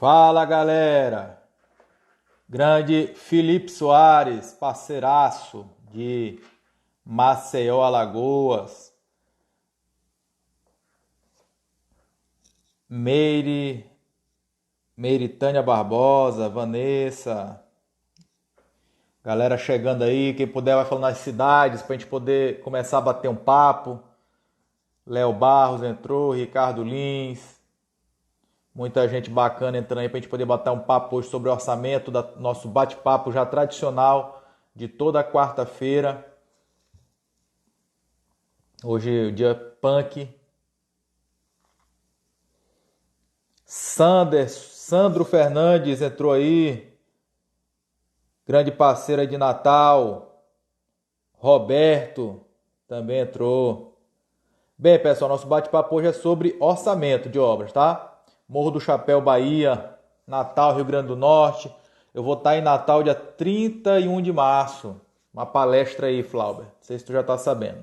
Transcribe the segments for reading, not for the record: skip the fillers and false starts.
Fala galera, grande Felipe Soares, parceiraço de Maceió, Alagoas, Meire, Meiritânia Barbosa, Vanessa, galera chegando aí, quem puder vai falando nas cidades pra gente poder começar a bater um papo. Léo Barros entrou, Ricardo Lins, muita gente bacana entrando aí pra gente poder bater um papo hoje sobre o orçamento, nosso bate-papo já tradicional de toda quarta-feira. Hoje é o dia punk. Sandro Fernandes entrou aí, grande parceira de Natal. Roberto também entrou. Bem, pessoal, nosso bate-papo hoje é sobre orçamento de obras, tá? Morro do Chapéu, Bahia, Natal, Rio Grande do Norte. Eu vou estar em Natal dia 31 de março. Uma palestra aí, Flauber. Não sei se tu já tá sabendo.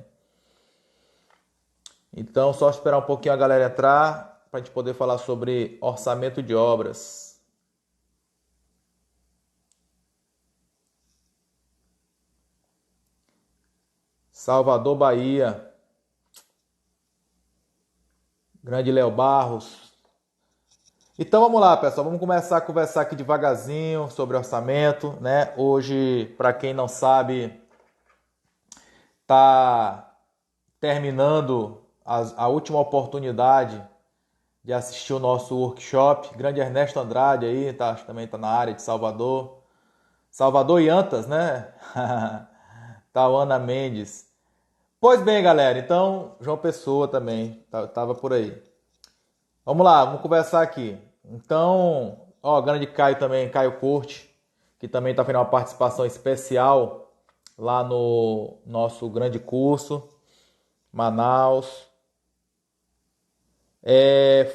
Então, só esperar um pouquinho a galera entrar para a gente poder falar sobre orçamento de obras. Salvador, Bahia. Grande Léo Barros. Então vamos lá, pessoal. Vamos começar a conversar aqui devagarzinho sobre orçamento, né? Hoje, para quem não sabe, tá terminando a última oportunidade de assistir o nosso workshop. Grande Ernesto Andrade aí, tá, também está na área de Salvador. Salvador e Antas, né? Tauana Mendes. Pois bem, galera, então João Pessoa também tava por aí. Vamos lá, vamos conversar aqui. Então, ó, grande Caio também, Caio Corte, que também está fazendo uma participação especial lá no nosso grande curso, Manaus.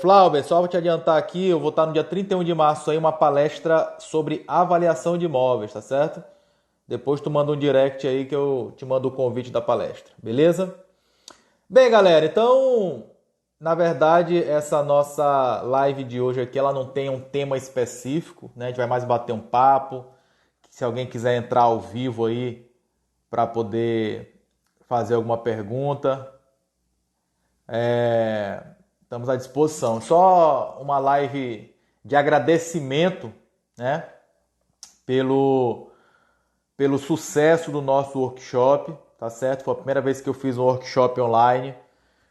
Flauber, só vou te adiantar aqui, eu vou estar no dia 31 de março aí, uma palestra sobre avaliação de imóveis, tá certo? Depois tu manda um direct aí que eu te mando o convite da palestra, beleza? Bem, galera, então, na verdade, essa nossa live de hoje aqui, ela não tem um tema específico, né? A gente vai mais bater um papo. Se alguém quiser entrar ao vivo aí para poder fazer alguma pergunta, estamos à disposição. Só uma live de agradecimento, né? Pelo sucesso do nosso workshop, tá certo? Foi a primeira vez que eu fiz um workshop online.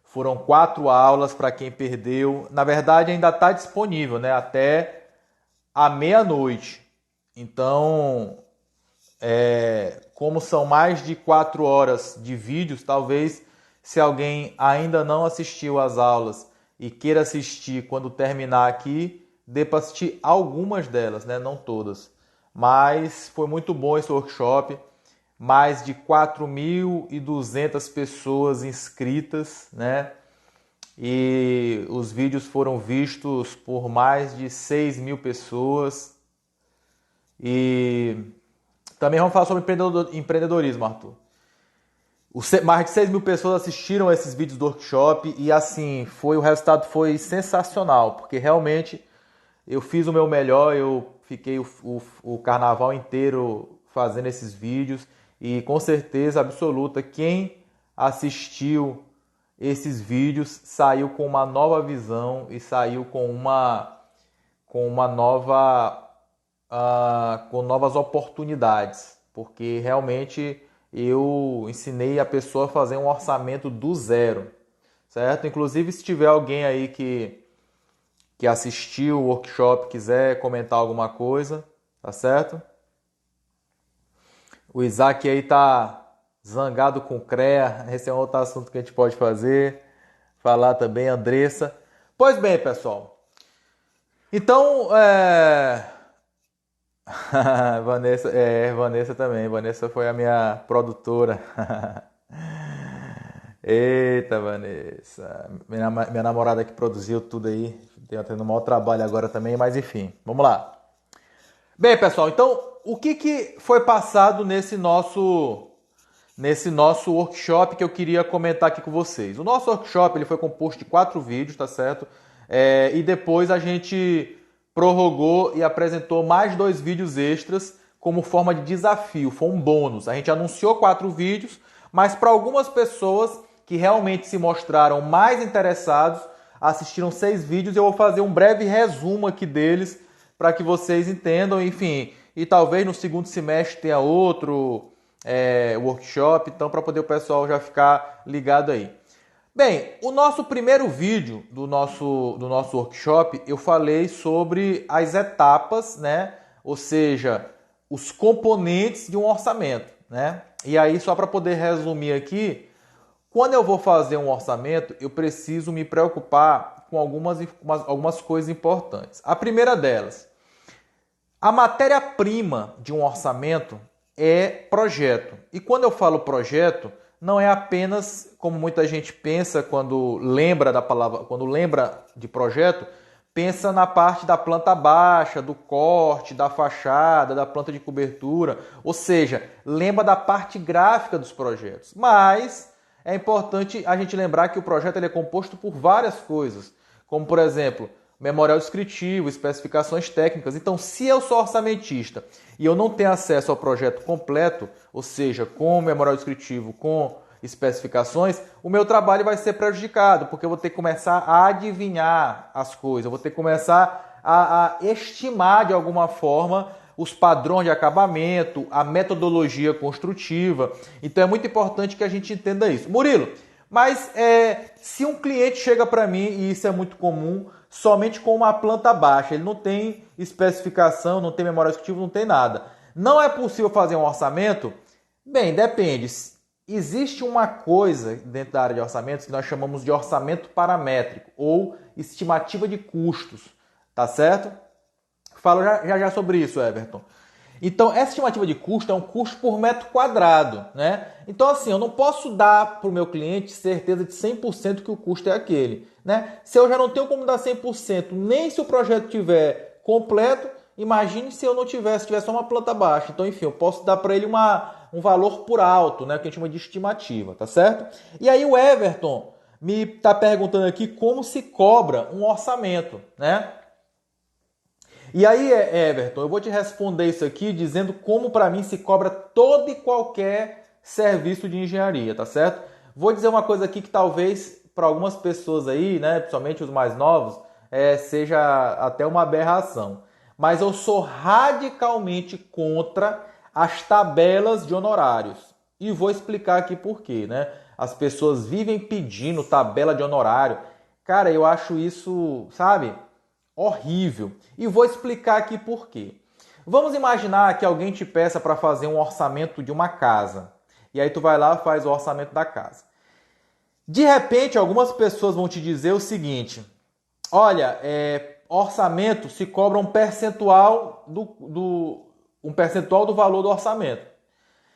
Foram 4 aulas para quem perdeu. Na verdade, ainda está disponível, né? Até a meia-noite. Então, como são mais de 4 horas de vídeos, talvez se alguém ainda não assistiu às aulas e queira assistir quando terminar aqui, dê para assistir algumas delas, né? Não todas. Mas foi muito bom esse workshop. Mais de 4.200 pessoas inscritas, né? E os vídeos foram vistos por mais de 6.000 pessoas. E também vamos falar sobre empreendedorismo, Arthur. Mais de 6.000 pessoas assistiram esses vídeos do workshop e assim, o resultado foi sensacional, porque realmente eu fiz o meu melhor, eu fiquei o carnaval inteiro fazendo esses vídeos e com certeza absoluta, quem assistiu esses vídeos saiu com uma nova visão e saiu com uma nova, com novas oportunidades, porque realmente eu ensinei a pessoa a fazer um orçamento do zero, certo? Inclusive, se tiver alguém aí que assistiu o workshop, quiser comentar alguma coisa, tá certo? O Isaac aí tá zangado com o CREA, esse é um outro assunto que a gente pode falar também, Andressa. Pois bem, pessoal, então, Vanessa também, Vanessa foi a minha produtora. Eita, Vanessa, minha namorada que produziu tudo aí, tendo um maior trabalho agora também, mas enfim, vamos lá. Bem, pessoal, então o que foi passado nesse nosso workshop que eu queria comentar aqui com vocês? O nosso workshop ele foi composto de 4 vídeos, tá certo? E depois a gente prorrogou e apresentou mais 2 vídeos extras como forma de desafio, foi um bônus. A gente anunciou 4 vídeos, mas para algumas pessoas que realmente se mostraram mais interessados, assistiram 6 vídeos e eu vou fazer um breve resumo aqui deles para que vocês entendam, enfim, e talvez no segundo semestre tenha outro workshop, então para poder o pessoal já ficar ligado aí. Bem, o nosso primeiro vídeo do nosso workshop, eu falei sobre as etapas, né? Ou seja, os componentes de um orçamento, né? E aí, só para poder resumir aqui, quando eu vou fazer um orçamento, eu preciso me preocupar com algumas coisas importantes. A primeira delas, a matéria-prima de um orçamento é projeto. E quando eu falo projeto, não é apenas como muita gente pensa quando lembra da palavra, quando lembra de projeto, pensa na parte da planta baixa, do corte, da fachada, da planta de cobertura, ou seja, lembra da parte gráfica dos projetos. Mas é importante a gente lembrar que o projeto ele é composto por várias coisas, como por exemplo, memorial descritivo, especificações técnicas. Então, se eu sou orçamentista e eu não tenho acesso ao projeto completo, ou seja, com memorial descritivo, com especificações, o meu trabalho vai ser prejudicado, porque eu vou ter que começar a adivinhar as coisas, eu vou ter que começar a estimar de alguma forma os padrões de acabamento, a metodologia construtiva. Então é muito importante que a gente entenda isso. Murilo, mas se um cliente chega para mim, e isso é muito comum, somente com uma planta baixa, ele não tem especificação, não tem memória executiva, não tem nada. Não é possível fazer um orçamento? Bem, depende. Existe uma coisa dentro da área de orçamentos que nós chamamos de orçamento paramétrico ou estimativa de custos, tá certo? Falo já sobre isso, Everton. Então, essa estimativa de custo é um custo por metro quadrado, né? Então, assim, eu não posso dar para o meu cliente certeza de 100% que o custo é aquele, né? Se eu já não tenho como dar 100%, nem se o projeto tiver completo, imagine se eu não tivesse, se tiver só uma planta baixa. Então, enfim, eu posso dar para ele um valor por alto, né? Que a gente chama de estimativa, tá certo? E aí o Everton me está perguntando aqui como se cobra um orçamento, né? E aí, Everton, eu vou te responder isso aqui dizendo como para mim se cobra todo e qualquer serviço de engenharia, tá certo? Vou dizer uma coisa aqui que talvez para algumas pessoas aí, né, principalmente os mais novos, seja até uma aberração. Mas eu sou radicalmente contra as tabelas de honorários. E vou explicar aqui por quê, né? As pessoas vivem pedindo tabela de honorário. Cara, eu acho isso, sabe, horrível. E vou explicar aqui por quê. Vamos imaginar que alguém te peça para fazer um orçamento de uma casa. E aí tu vai lá e faz o orçamento da casa. De repente, algumas pessoas vão te dizer o seguinte: olha, orçamento se cobra um percentual um percentual do valor do orçamento.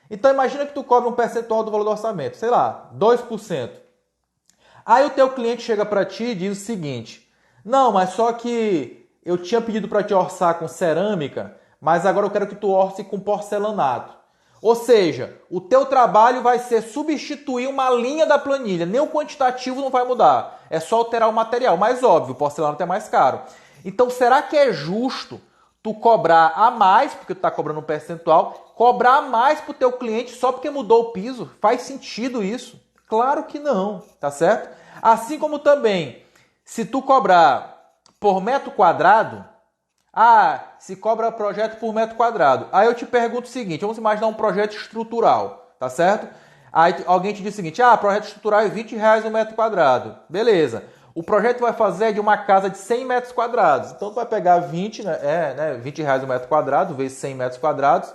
Então imagina que tu cobra um percentual do valor do orçamento, sei lá, 2%. Aí o teu cliente chega para ti e diz o seguinte: não, mas só que eu tinha pedido para te orçar com cerâmica, mas agora eu quero que tu orce com porcelanato. Ou seja, o teu trabalho vai ser substituir uma linha da planilha, nem o quantitativo não vai mudar, é só alterar o material. Mas óbvio, o porcelanato é mais caro. Então será que é justo tu cobrar a mais, porque tu está cobrando um percentual, cobrar a mais para o teu cliente só porque mudou o piso? Faz sentido isso? Claro que não, tá certo? Assim como também, se tu cobrar por metro quadrado, se cobra projeto por metro quadrado. Aí eu te pergunto o seguinte, vamos imaginar um projeto estrutural, tá certo? Aí alguém te diz o seguinte, projeto estrutural é R$20 o metro quadrado. Beleza. O projeto vai fazer de uma casa de 100 metros quadrados. Então tu vai pegar 20, R$20 o metro quadrado, vezes 100 metros quadrados,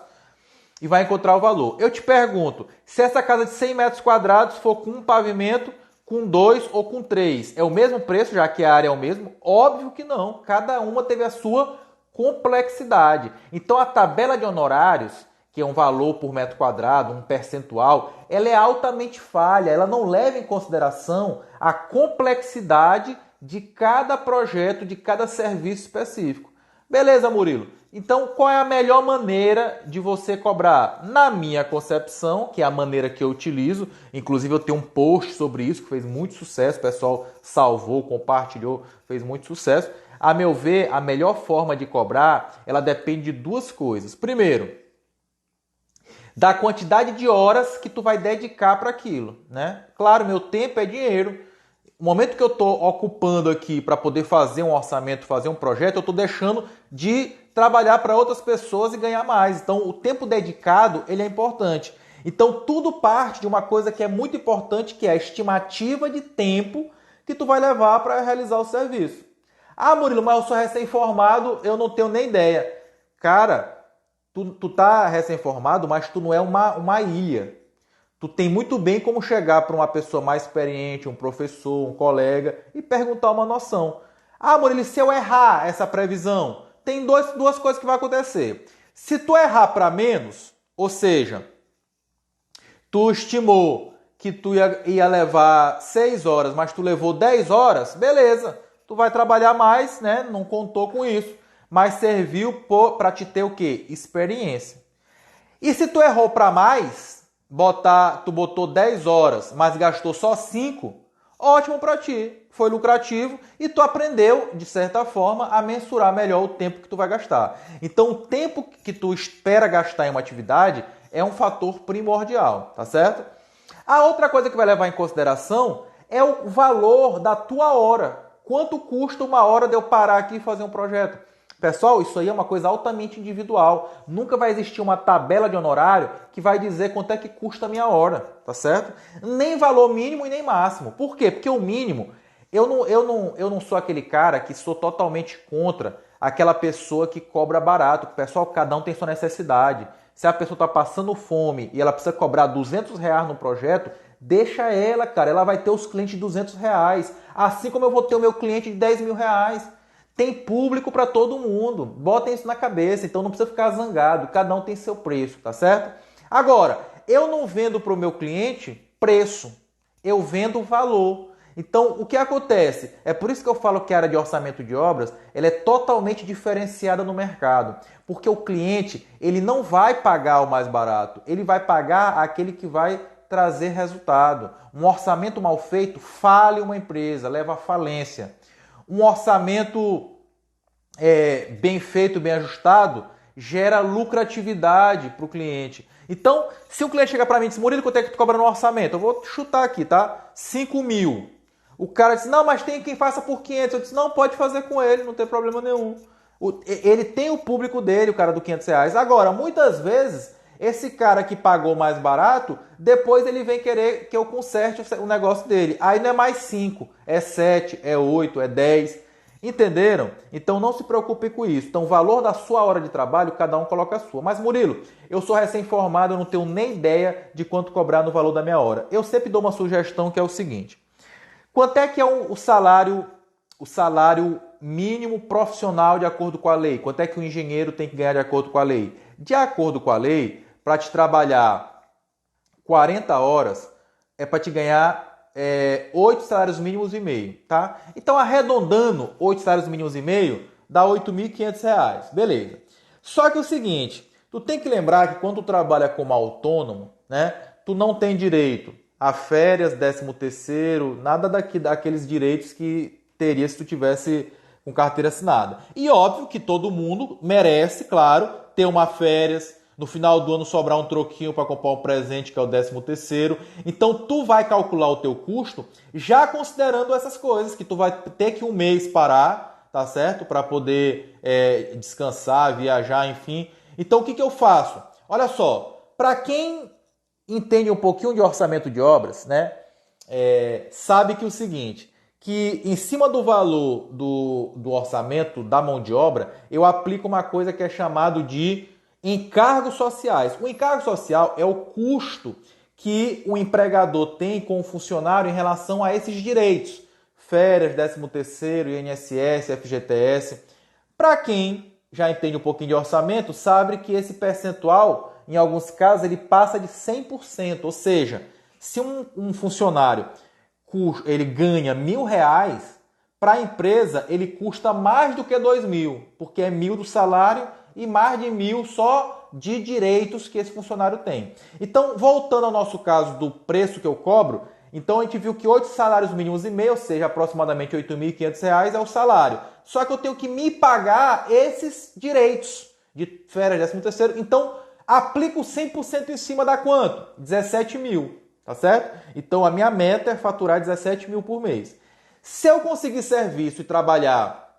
e vai encontrar o valor. Eu te pergunto, se essa casa de 100 metros quadrados for com um pavimento, com 2 ou com 3, é o mesmo preço, já que a área é o mesmo? Óbvio que não. Cada uma teve a sua complexidade. Então a tabela de honorários, que é um valor por metro quadrado, um percentual, ela é altamente falha, ela não leva em consideração a complexidade de cada projeto, de cada serviço específico. Beleza, Murilo. Então, qual é a melhor maneira de você cobrar? Na minha concepção, que é a maneira que eu utilizo, inclusive eu tenho um post sobre isso que fez muito sucesso, o pessoal salvou, compartilhou, fez muito sucesso. A meu ver, a melhor forma de cobrar, ela depende de duas coisas. Primeiro, da quantidade de horas que tu vai dedicar para aquilo, né? Claro, meu tempo é dinheiro. No momento que eu estou ocupando aqui para poder fazer um orçamento, fazer um projeto, eu estou deixando de trabalhar para outras pessoas e ganhar mais. Então, o tempo dedicado, ele é importante. Então, tudo parte de uma coisa que é muito importante, que é a estimativa de tempo que tu vai levar para realizar o serviço. Ah, Murilo, mas eu sou recém-formado, eu não tenho nem ideia. Cara, tu tá recém-formado, mas tu não é uma ilha. Tu tem muito bem como chegar para uma pessoa mais experiente, um professor, um colega, e perguntar uma noção. Ah, Murilo, se eu errar essa previsão, tem duas coisas que vai acontecer. Se tu errar para menos, ou seja, tu estimou que tu ia levar 6 horas, mas tu levou 10 horas, beleza. Tu vai trabalhar mais, né? Não contou com isso. Mas serviu para te ter o quê? Experiência. E se tu errou para mais, tu botou 10 horas, mas gastou só 5, ótimo para ti. Foi lucrativo e tu aprendeu, de certa forma, a mensurar melhor o tempo que tu vai gastar. Então, o tempo que tu espera gastar em uma atividade é um fator primordial, tá certo? A outra coisa que vai levar em consideração é o valor da tua hora. Quanto custa uma hora de eu parar aqui e fazer um projeto? Pessoal, isso aí é uma coisa altamente individual. Nunca vai existir uma tabela de honorário que vai dizer quanto é que custa a minha hora, tá certo? Nem valor mínimo e nem máximo. Por quê? Porque o mínimo, eu não sou aquele cara que sou totalmente contra aquela pessoa que cobra barato. Pessoal, cada um tem sua necessidade. Se a pessoa está passando fome e ela precisa cobrar R$ 200 no projeto, deixa ela, cara. Ela vai ter os clientes de R$ 200. Assim como eu vou ter o meu cliente de R$ 10.000. Tem público para todo mundo. Botem isso na cabeça. Então não precisa ficar zangado. Cada um tem seu preço, tá certo? Agora, eu não vendo para o meu cliente preço. Eu vendo valor. Então, o que acontece? É por isso que eu falo que a área de orçamento de obras ela é totalmente diferenciada no mercado. Porque o cliente ele não vai pagar o mais barato. Ele vai pagar aquele que vai trazer resultado. Um orçamento mal feito fale uma empresa, leva à falência. Um orçamento bem feito, bem ajustado, gera lucratividade para o cliente. Então, se o cliente chegar para mim e diz, Murilo, quanto é que tu cobra no orçamento? Eu vou chutar aqui, tá? 5 mil. O cara diz, não, mas tem quem faça por 500. Eu disse, não, pode fazer com ele, não tem problema nenhum. Ele tem o público dele, o cara do R$ 500. Agora, muitas vezes, esse cara que pagou mais barato, depois ele vem querer que eu conserte o negócio dele. Aí não é mais 5, é 7, é 8, é 10. Entenderam? Então não se preocupe com isso. Então o valor da sua hora de trabalho, cada um coloca a sua. Mas Murilo, eu sou recém-formado, eu não tenho nem ideia de quanto cobrar no valor da minha hora. Eu sempre dou uma sugestão que é o seguinte. Quanto é que é o salário mínimo profissional de acordo com a lei? Quanto é que o engenheiro tem que ganhar de acordo com a lei? De acordo com a lei, para te trabalhar 40 horas, é para te ganhar 8 salários mínimos e meio, tá? Então, arredondando 8 salários mínimos e meio, dá R$ 8.500, beleza. Só que é o seguinte, tu tem que lembrar que quando tu trabalha como autônomo, né, tu não tem direito a férias, 13º, nada daqueles direitos que teria se tu tivesse com carteira assinada. E óbvio que todo mundo merece, claro, ter uma férias, no final do ano sobrar um troquinho para comprar um presente, que é o 13º. Então, tu vai calcular o teu custo já considerando essas coisas, que tu vai ter que um mês parar, tá certo? Para poder descansar, viajar, enfim. Então, o que eu faço? Olha só, para quem entende um pouquinho de orçamento de obras, né? Sabe que o seguinte, que em cima do valor do orçamento da mão de obra, eu aplico uma coisa que é chamado de encargos sociais. O encargo social é o custo que o empregador tem com o funcionário em relação a esses direitos. Férias, 13º, INSS, FGTS. Para quem já entende um pouquinho de orçamento, sabe que esse percentual, em alguns casos, ele passa de 100%. Ou seja, se um funcionário ele ganha R$ 1.000, para a empresa ele custa mais do que 2.000, porque é 1.000 do salário e mais de 1.000 só de direitos que esse funcionário tem. Então, voltando ao nosso caso do preço que eu cobro, então a gente viu que 8 salários mínimos e meio, ou seja, aproximadamente R$ 8.500 é o salário. Só que eu tenho que me pagar esses direitos de férias, 13º. Então, aplico 100% em cima da quanto? 17.000, tá certo? Então, a minha meta é faturar 17.000 por mês. Se eu conseguir serviço e trabalhar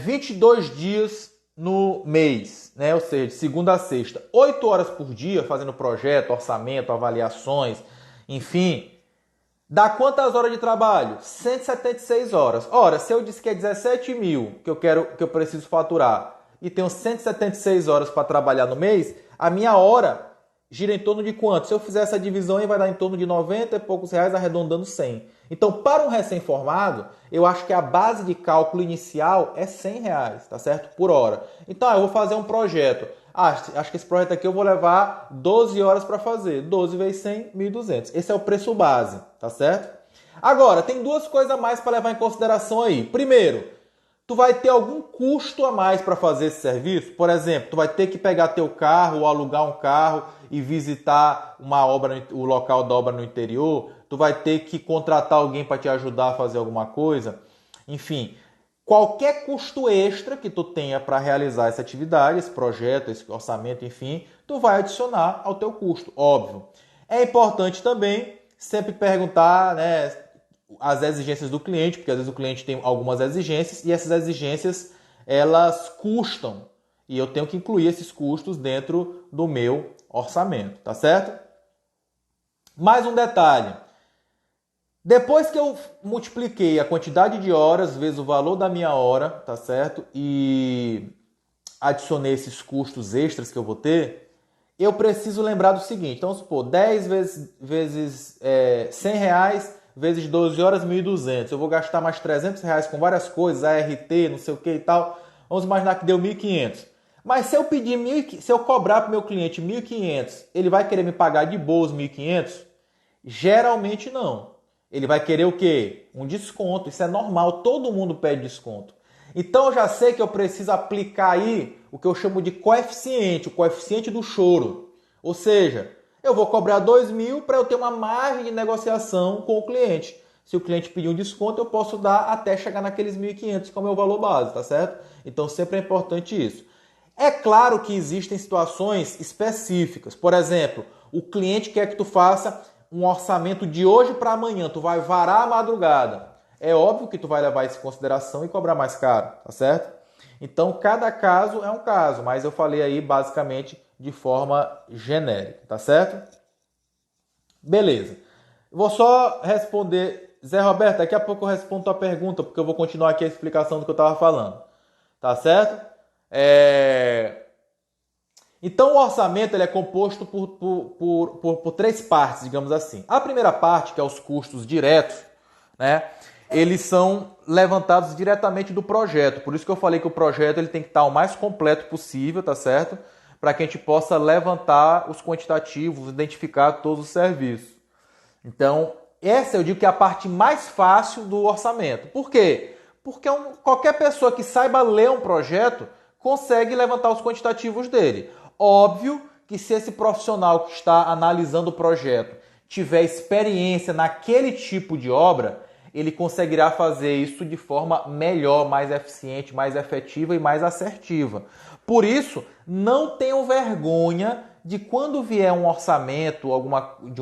22 dias no mês, né? Ou seja, de segunda a sexta, 8 horas por dia, fazendo projeto, orçamento, avaliações, enfim, dá quantas horas de trabalho? 176 horas. Ora, se eu disse que é 17.000 que eu preciso faturar e tenho 176 horas para trabalhar no mês, a minha hora gira em torno de quanto? Se eu fizer essa divisão aí, vai dar em torno de 90 e poucos reais, arredondando 100. Então, para um recém-formado, eu acho que a base de cálculo inicial é 100 reais, tá certo? Por hora. Então, eu vou fazer um projeto. Acho que esse projeto aqui eu vou levar 12 horas para fazer. 12 vezes 100, 1.200. Esse é o preço base, tá certo? Agora, tem duas coisas a mais para levar em consideração aí. Primeiro, tu vai ter algum custo a mais para fazer esse serviço? Por exemplo, tu vai ter que pegar teu carro ou alugar um carro e visitar uma obra, o local da obra no interior. Tu vai ter que contratar alguém para te ajudar a fazer alguma coisa. Enfim, qualquer custo extra que tu tenha para realizar essa atividade, esse projeto, esse orçamento, enfim, tu vai adicionar ao teu custo, óbvio. É importante também sempre perguntar, né, as exigências do cliente, porque às vezes o cliente tem algumas exigências e essas exigências elas custam e eu tenho que incluir esses custos dentro do meu orçamento, tá certo? Mais um detalhe. Depois que eu multipliquei a quantidade de horas vezes o valor da minha hora, tá certo? E adicionei esses custos extras que eu vou ter, eu preciso lembrar do seguinte. Então, vamos supor, 10 vezes 100 reais vezes 12 horas, 1.200. Eu vou gastar mais 300 reais com várias coisas, ART, não sei o que e tal. Vamos imaginar que deu 1.500. Mas se eu pedir se eu cobrar para o meu cliente 1.500, ele vai querer me pagar de boa os 1.500? Geralmente não. Ele vai querer o quê? Um desconto. Isso é normal, todo mundo pede desconto. Então eu já sei que eu preciso aplicar aí o que eu chamo de coeficiente, o coeficiente do choro. Ou seja, eu vou cobrar 2.000 para eu ter uma margem de negociação com o cliente. Se o cliente pedir um desconto, eu posso dar até chegar naqueles 1.500, que é o meu valor base, tá certo? Então sempre é importante isso. É claro que existem situações específicas. Por exemplo, o cliente quer que tu faça um orçamento de hoje para amanhã, tu vai varar a madrugada. É óbvio que tu vai levar isso em consideração e cobrar mais caro, tá certo? Então, cada caso é um caso, mas eu falei aí basicamente de forma genérica, tá certo? Beleza. Vou só responder, Zé Roberto, daqui a pouco eu respondo tua pergunta, porque eu vou continuar aqui a explicação do que eu estava falando, tá certo? Então, o orçamento ele é composto por três partes, digamos assim. A primeira parte, que é os custos diretos, né? Eles são levantados diretamente do projeto. Por isso que eu falei que o projeto ele tem que estar o mais completo possível, tá certo? Para que a gente possa levantar os quantitativos, identificar todos os serviços. Então, essa eu digo que é a parte mais fácil do orçamento. Por quê? Porque qualquer pessoa que saiba ler um projeto consegue levantar os quantitativos dele. Óbvio que se esse profissional que está analisando o projeto tiver experiência naquele tipo de obra, ele conseguirá fazer isso de forma melhor, mais eficiente, mais efetiva e mais assertiva. Por isso, não tenham vergonha de quando vier um orçamento de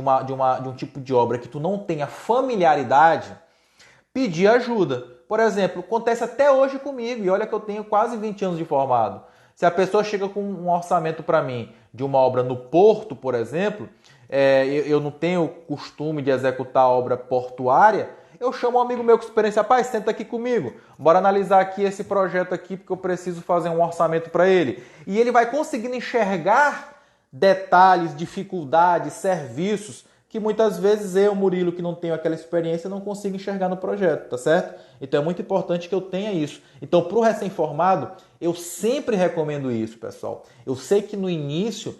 um tipo de obra que tu não tenha familiaridade, pedir ajuda. Por exemplo, acontece até hoje comigo, e olha que eu tenho quase 20 anos de formado. Se a pessoa chega com um orçamento para mim de uma obra no porto, por exemplo, eu não tenho costume de executar obra portuária, eu chamo um amigo meu com experiência, rapaz, senta aqui comigo, bora analisar aqui esse projeto aqui, porque eu preciso fazer um orçamento para ele. E ele vai conseguindo enxergar detalhes, dificuldades, serviços, que muitas vezes eu, Murilo, que não tenho aquela experiência, não consigo enxergar no projeto, tá certo? Então é muito importante que eu tenha isso. Então, para o recém-formado, eu sempre recomendo isso, pessoal. Eu sei que no início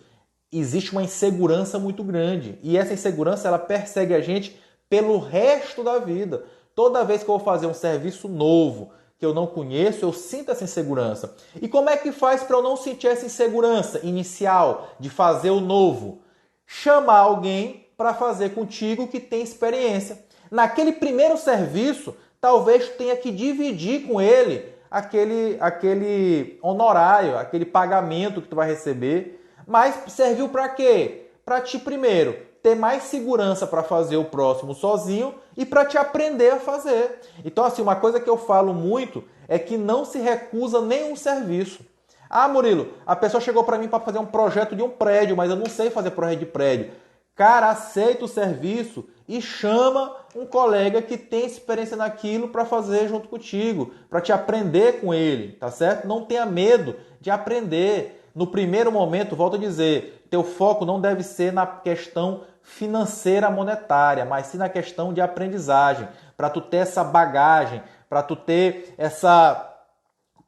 existe uma insegurança muito grande, e essa insegurança ela persegue a gente pelo resto da vida. Toda vez que eu vou fazer um serviço novo, que eu não conheço, eu sinto essa insegurança. E como é que faz para eu não sentir essa insegurança inicial de fazer o novo? Chamar alguém para fazer contigo que tem experiência. Naquele primeiro serviço, talvez tu tenha que dividir com ele aquele honorário, aquele pagamento que tu vai receber. Mas serviu para quê? Para ti primeiro ter mais segurança para fazer o próximo sozinho e para te aprender a fazer. Então, assim, uma coisa que eu falo muito é que não se recusa nenhum serviço. Ah, Murilo, a pessoa chegou para mim para fazer um projeto de um prédio, mas eu não sei fazer projeto de prédio. Cara, aceita o serviço e chama um colega que tem experiência naquilo para fazer junto contigo, para te aprender com ele, tá certo? Não tenha medo de aprender. No primeiro momento, volto a dizer, teu foco não deve ser na questão financeira monetária, mas sim na questão de aprendizagem, para tu ter essa bagagem, para tu ter essa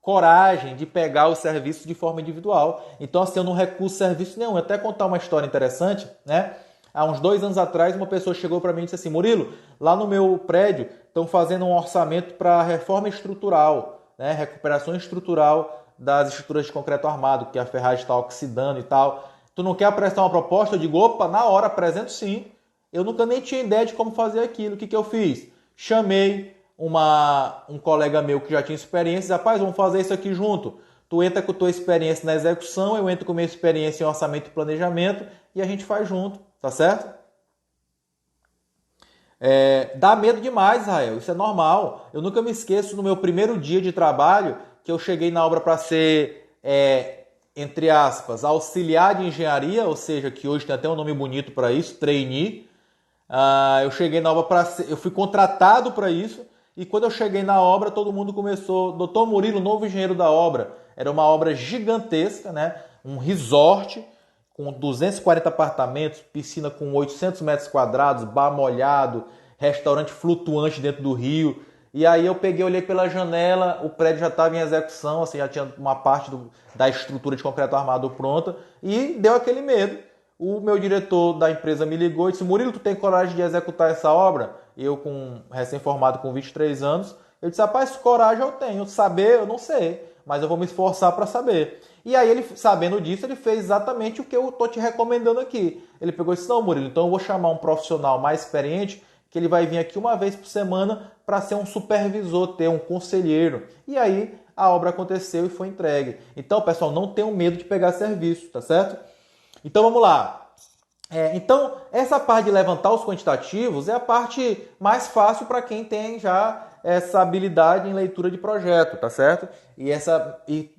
coragem de pegar o serviço de forma individual. Então, assim, eu não recuso serviço nenhum. Eu até contar uma história interessante, né? Há uns 2 anos atrás, uma pessoa chegou para mim e disse assim: Murilo, lá no meu prédio estão fazendo um orçamento para reforma estrutural, né? Recuperação estrutural das estruturas de concreto armado, que a ferragem está oxidando e tal. Tu não quer apresentar uma proposta? Eu digo, opa, na hora, apresento sim. Eu nunca nem tinha ideia de como fazer aquilo. O que eu fiz? Chamei um colega meu que já tinha experiência, rapaz, vamos fazer isso aqui junto. Tu entra com a tua experiência na execução, eu entro com a minha experiência em orçamento e planejamento e a gente faz junto, tá certo? Dá medo demais, Israel, isso é normal. Eu nunca me esqueço no meu primeiro dia de trabalho que eu cheguei na obra para ser, entre aspas, auxiliar de engenharia, ou seja, que hoje tem até um nome bonito para isso, trainee. Eu cheguei na obra eu fui contratado para isso. E quando eu cheguei na obra, todo mundo começou... Doutor Murilo, novo engenheiro da obra. Era uma obra gigantesca, né? Um resort com 240 apartamentos, piscina com 800 metros quadrados, bar molhado, restaurante flutuante dentro do rio. E aí eu peguei, olhei pela janela, o prédio já estava em execução, assim, já tinha uma parte da estrutura de concreto armado pronta. E deu aquele medo. O meu diretor da empresa me ligou e disse: Murilo, tu tem coragem de executar essa obra? Eu, recém-formado com 23 anos, eu disse: rapaz, coragem eu tenho. Saber, eu não sei, mas eu vou me esforçar para saber. E aí, ele, sabendo disso, ele fez exatamente o que eu estou te recomendando aqui. Ele pegou e disse: não, Murilo, então eu vou chamar um profissional mais experiente, que ele vai vir aqui uma vez por semana para ser um supervisor, ter um conselheiro. E aí, a obra aconteceu e foi entregue. Então, pessoal, não tenham medo de pegar serviço, tá certo? Então vamos lá. Então, essa parte de levantar os quantitativos é a parte mais fácil para quem tem já essa habilidade em leitura de projeto, tá certo? E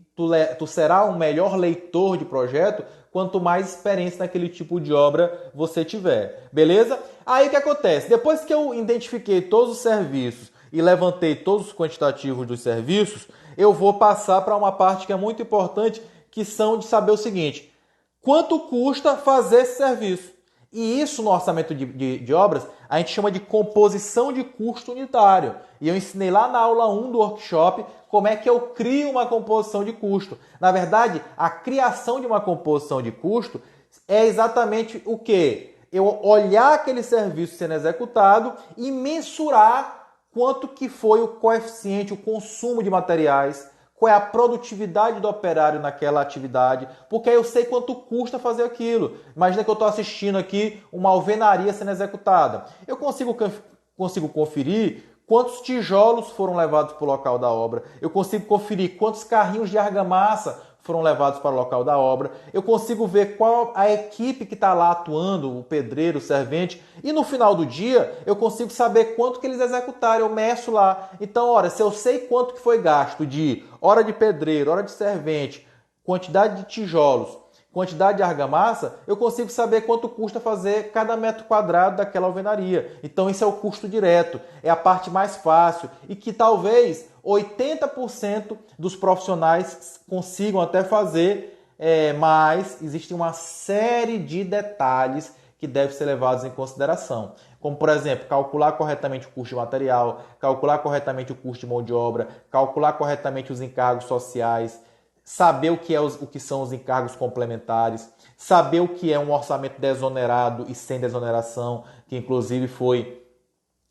tu será um melhor leitor de projeto quanto mais experiência naquele tipo de obra você tiver, beleza? Aí o que acontece? Depois que eu identifiquei todos os serviços e levantei todos os quantitativos dos serviços, eu vou passar para uma parte que é muito importante, que são de saber o seguinte: quanto custa fazer esse serviço? E isso no orçamento de obras a gente chama de composição de custo unitário. E eu ensinei lá na aula 1 do workshop como é que eu crio uma composição de custo. Na verdade, a criação de uma composição de custo é exatamente o quê? Eu olhar aquele serviço sendo executado e mensurar quanto que foi o coeficiente, o consumo de materiais, qual é a produtividade do operário naquela atividade, porque aí eu sei quanto custa fazer aquilo. Imagina que eu estou assistindo aqui uma alvenaria sendo executada. Eu consigo conferir quantos tijolos foram levados para o local da obra. Eu consigo conferir quantos carrinhos de argamassa foram levados para o local da obra. Eu consigo ver qual a equipe que está lá atuando, o pedreiro, o servente. E no final do dia, eu consigo saber quanto que eles executaram. Eu meço lá. Então, ora, se eu sei quanto que foi gasto de hora de pedreiro, hora de servente, quantidade de tijolos, quantidade de argamassa, eu consigo saber quanto custa fazer cada metro quadrado daquela alvenaria. Então, isso é o custo direto. É a parte mais fácil e que talvez 80% dos profissionais consigam até fazer, mas existe uma série de detalhes que devem ser levados em consideração. Como, por exemplo, calcular corretamente o custo de material, calcular corretamente o custo de mão de obra, calcular corretamente os encargos sociais, saber o que são os encargos complementares, saber o que é um orçamento desonerado e sem desoneração, que inclusive foi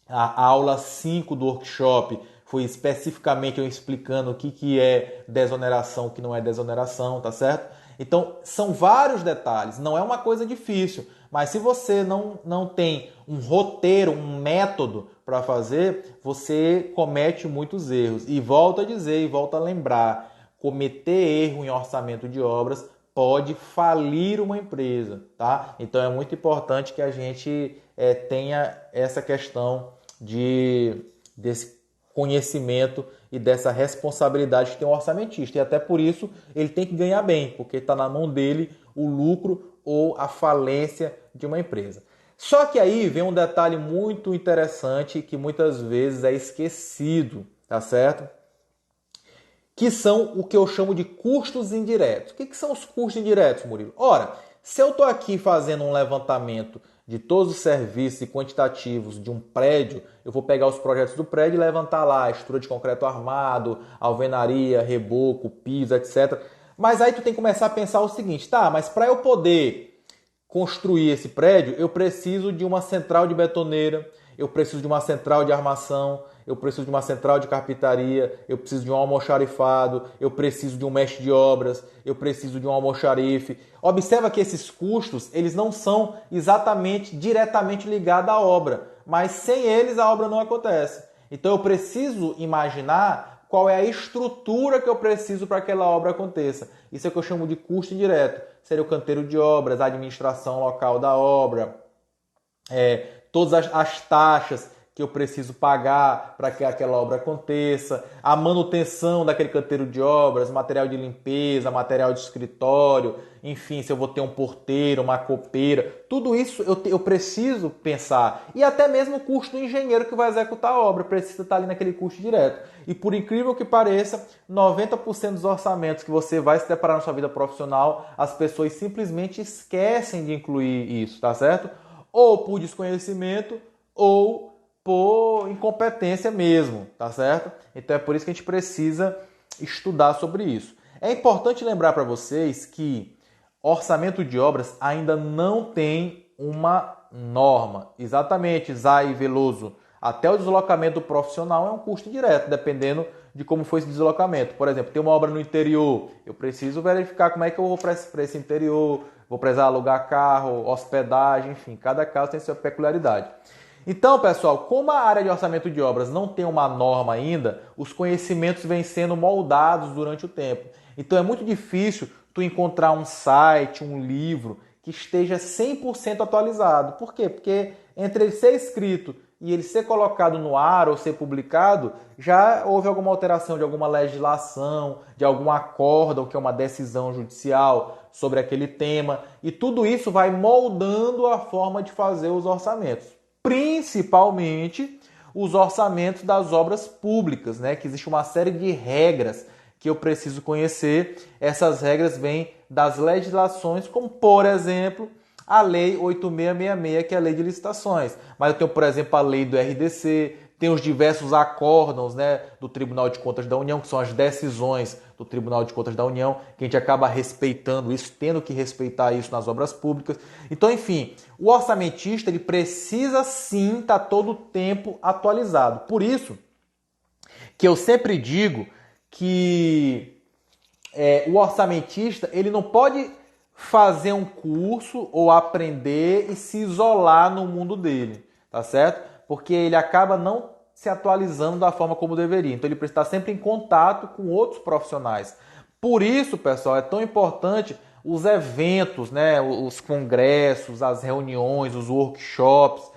A aula 5 do workshop foi especificamente eu explicando o que é desoneração, o que não é desoneração, tá certo? Então, são vários detalhes, não é uma coisa difícil, mas se você não tem um roteiro, um método para fazer, você comete muitos erros. E volto a dizer, e volto a lembrar, cometer erro em orçamento de obras pode falir uma empresa, tá? Então, é muito importante que a gente tenha essa questão desse conhecimento e dessa responsabilidade que tem o orçamentista. E até por isso ele tem que ganhar bem, porque está na mão dele o lucro ou a falência de uma empresa. Só que aí vem um detalhe muito interessante que muitas vezes é esquecido, tá certo? Que são o que eu chamo de custos indiretos. O que são os custos indiretos, Murilo? Ora, se eu estou aqui fazendo um levantamento de todos os serviços e quantitativos de um prédio, eu vou pegar os projetos do prédio e levantar lá a estrutura de concreto armado, alvenaria, reboco, piso, etc. Mas aí tu tem que começar a pensar o seguinte, tá, mas para eu poder construir esse prédio, eu preciso de uma central de betoneira, eu preciso de uma central de armação, eu preciso de uma central de carpintaria, eu preciso de um almoxarifado, eu preciso de um mestre de obras, eu preciso de um almoxarife. Observa que esses custos, eles não são exatamente, diretamente ligados à obra, mas sem eles a obra não acontece. Então eu preciso imaginar qual é a estrutura que eu preciso para que aquela obra aconteça. Isso é o que eu chamo de custo indireto. Seria o canteiro de obras, a administração local da obra, todas as taxas que eu preciso pagar para que aquela obra aconteça, a manutenção daquele canteiro de obras, material de limpeza, material de escritório, enfim, se eu vou ter um porteiro, uma copeira, tudo isso eu preciso pensar. E até mesmo o custo do engenheiro que vai executar a obra precisa estar ali naquele custo direto. E por incrível que pareça, 90% dos orçamentos que você vai se deparar na sua vida profissional, as pessoas simplesmente esquecem de incluir isso, tá certo? Ou por desconhecimento, ou por incompetência mesmo, tá certo? Então é por isso que a gente precisa estudar sobre isso. É importante lembrar para vocês que orçamento de obras ainda não tem uma norma. Exatamente, Zay Veloso. Até o deslocamento profissional é um custo direto, dependendo de como foi esse deslocamento. Por exemplo, tem uma obra no interior, eu preciso verificar como é que eu vou para esse interior, vou precisar alugar carro, hospedagem, enfim, cada caso tem sua peculiaridade. Então, pessoal, como a área de orçamento de obras não tem uma norma ainda, os conhecimentos vêm sendo moldados durante o tempo. Então é muito difícil tu encontrar um site, um livro que esteja 100% atualizado. Por quê? Porque entre ele ser escrito e ele ser colocado no ar ou ser publicado, já houve alguma alteração de alguma legislação, de algum acórdão, que é uma decisão judicial sobre aquele tema. E tudo isso vai moldando a forma de fazer os orçamentos. Principalmente os orçamentos das obras públicas, né? Que existe uma série de regras que eu preciso conhecer. Essas regras vêm das legislações, como, por exemplo, a Lei 8666, que é a Lei de Licitações. Mas eu tenho, por exemplo, a Lei do RDC, tem os diversos acórdãos, né, do Tribunal de Contas da União, que são as decisões do Tribunal de Contas da União, que a gente acaba respeitando isso, tendo que respeitar isso nas obras públicas. Então, enfim, o orçamentista ele precisa sim estar todo o tempo atualizado. Por isso que eu sempre digo que o orçamentista ele não pode fazer um curso ou aprender e se isolar no mundo dele, tá certo? Porque ele acaba não se atualizando da forma como deveria. Então ele precisa estar sempre em contato com outros profissionais. Por isso, pessoal, é tão importante os eventos, né? Os congressos, as reuniões, os workshops,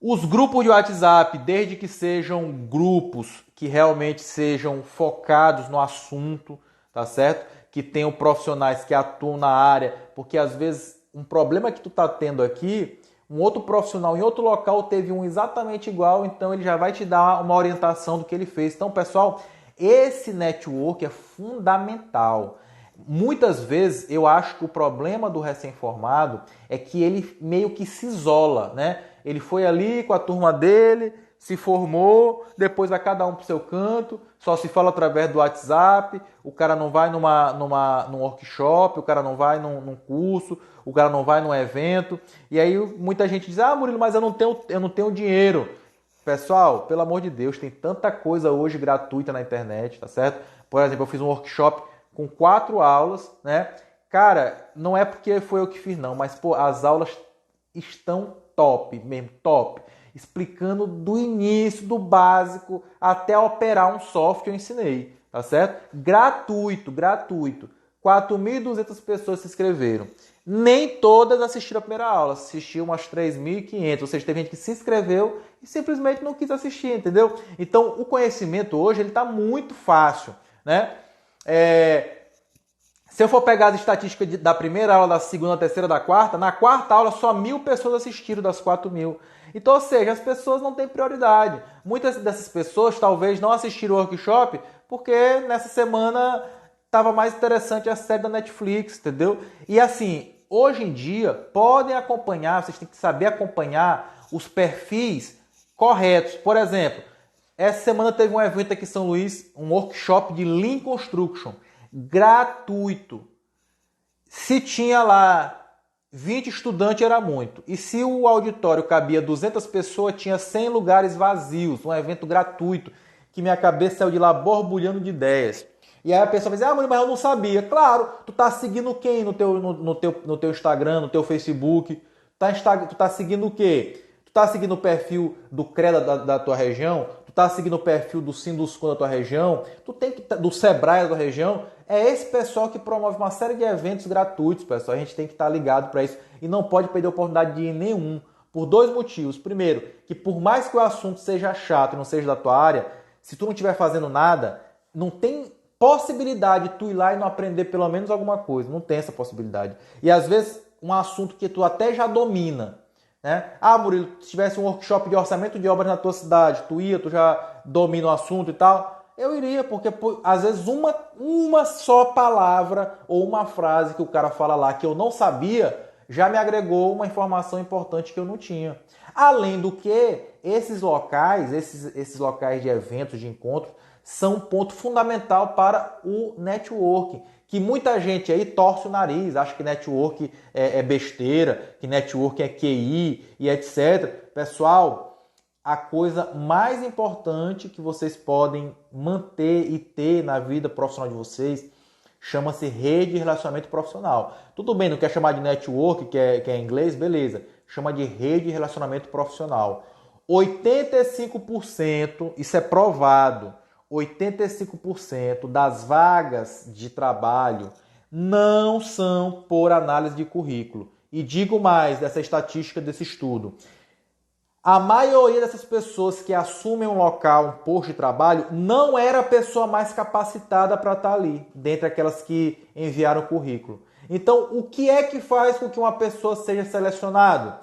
os grupos de WhatsApp, desde que sejam grupos que realmente sejam focados no assunto, tá certo? Que tenham profissionais que atuam na área, porque às vezes um problema que tu tá tendo aqui, um outro profissional em outro local teve um exatamente igual, então ele já vai te dar uma orientação do que ele fez. Então, pessoal, esse network é fundamental. Muitas vezes eu acho que o problema do recém-formado é que ele meio que se isola, né? Ele foi ali com a turma dele, se formou, depois vai cada um pro seu canto, só se fala através do WhatsApp, o cara não vai num workshop, o cara não vai num curso, o cara não vai num evento. E aí muita gente diz, Murilo, mas eu não tenho dinheiro. Pessoal, pelo amor de Deus, tem tanta coisa hoje gratuita na internet, tá certo? Por exemplo, eu fiz um workshop com 4 aulas, né? Cara, não é porque foi eu que fiz não, mas pô, as aulas estão top mesmo, top. Explicando do início, do básico, até operar um software eu ensinei, tá certo? Gratuito, gratuito. 4.200 pessoas se inscreveram. Nem todas assistiram a primeira aula, assistiu umas 3.500, ou seja, teve gente que se inscreveu e simplesmente não quis assistir, entendeu? Então, o conhecimento hoje ele está muito fácil, né? Se eu for pegar as estatísticas da primeira aula, da segunda, da terceira, da quarta, na quarta aula só 1.000 pessoas assistiram das 4.000. Então, ou seja, as pessoas não têm prioridade. Muitas dessas pessoas talvez não assistiram o workshop porque nessa semana estava mais interessante a série da Netflix, entendeu? E assim, hoje em dia, podem acompanhar, vocês têm que saber acompanhar os perfis corretos. Por exemplo, essa semana teve um evento aqui em São Luís, um workshop de Lean Construction, gratuito. Se tinha lá 20 estudantes era muito. E se o auditório cabia 200 pessoas, tinha 100 lugares vazios. Um evento gratuito que minha cabeça saiu de lá borbulhando de ideias. E aí a pessoa vai dizer, mas eu não sabia. Claro, tu tá seguindo quem no teu Instagram, no teu Facebook? Tu tá seguindo o quê? Tu tá seguindo o perfil do CREA da tua região? Tu tá seguindo o perfil do Sinduscom da tua região? Tu tem que do Sebrae da tua região? É esse pessoal que promove uma série de eventos gratuitos, pessoal. A gente tem que estar ligado para isso e não pode perder a oportunidade de ir nenhum. Por 2 motivos. Primeiro, que por mais que o assunto seja chato e não seja da tua área, se tu não estiver fazendo nada, não tem possibilidade de tu ir lá e não aprender pelo menos alguma coisa. Não tem essa possibilidade. E às vezes um assunto que tu até já domina, né? Ah, Murilo, se tivesse um workshop de orçamento de obras na tua cidade, tu já domina o assunto e tal, eu iria, porque às vezes uma só palavra ou uma frase que o cara fala lá que eu não sabia, já me agregou uma informação importante que eu não tinha. Além do que, esses locais de eventos, de encontros, são um ponto fundamental para o networking. Que muita gente aí torce o nariz, acha que network é besteira, que network é QI e etc. Pessoal, a coisa mais importante que vocês podem manter e ter na vida profissional de vocês chama-se rede de relacionamento profissional. Tudo bem, não quer chamar de network, que é em inglês, beleza. Chama de rede de relacionamento profissional. 85%, isso é provado, 85% das vagas de trabalho não são por análise de currículo. E digo mais dessa estatística desse estudo. A maioria dessas pessoas que assumem um local, um posto de trabalho, não era a pessoa mais capacitada para estar ali, dentre aquelas que enviaram o currículo. Então, o que é que faz com que uma pessoa seja selecionada?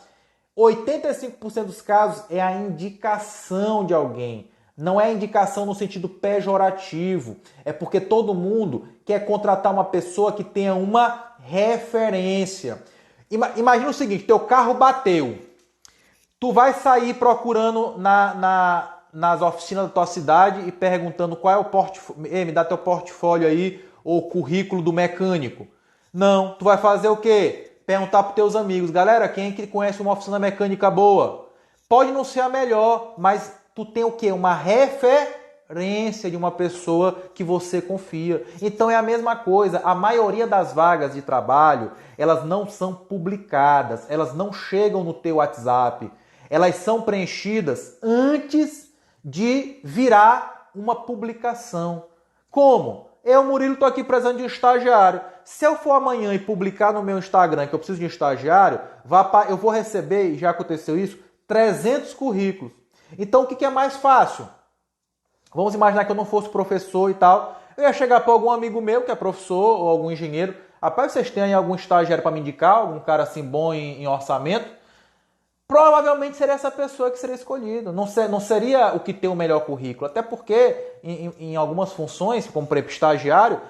85% dos casos é a indicação de alguém. Não é indicação no sentido pejorativo. É porque todo mundo quer contratar uma pessoa que tenha uma referência. Imagina o seguinte, teu carro bateu. Tu vai sair procurando nas oficinas da tua cidade e perguntando qual é o portfólio. Me dá teu portfólio aí, ou currículo do mecânico. Não, tu vai fazer o quê? Perguntar para teus amigos. Galera, quem é que conhece uma oficina mecânica boa? Pode não ser a melhor, mas tu tem o quê? Uma referência de uma pessoa que você confia. Então é a mesma coisa. A maioria das vagas de trabalho, elas não são publicadas. Elas não chegam no teu WhatsApp. Elas são preenchidas antes de virar uma publicação. Como? Eu, Murilo, estou aqui precisando de um estagiário. Se eu for amanhã e publicar no meu Instagram que eu preciso de um estagiário, eu vou receber, e já aconteceu isso, 300 currículos. Então, o que é mais fácil? Vamos imaginar que eu não fosse professor e tal. Eu ia chegar para algum amigo meu que é professor ou algum engenheiro. Rapaz, vocês têm aí algum estagiário para me indicar? Algum cara assim bom em orçamento? Provavelmente seria essa pessoa que seria escolhida. Não seria o que tem o melhor currículo. Até porque, em algumas funções, como por exemplo estagiário,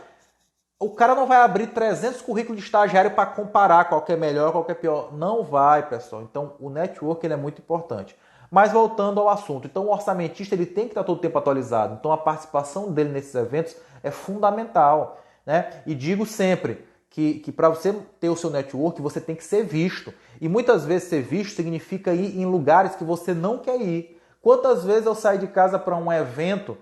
o cara não vai abrir 300 currículos de estagiário para comparar qual que é melhor, qual que é pior. Não vai, pessoal. Então, o network ele é muito importante. Mas voltando ao assunto. Então, o orçamentista ele tem que estar todo o tempo atualizado. Então, a participação dele nesses eventos é fundamental, né? E digo sempre que para você ter o seu network, você tem que ser visto. E muitas vezes ser visto significa ir em lugares que você não quer ir. Quantas vezes eu saí de casa para um evento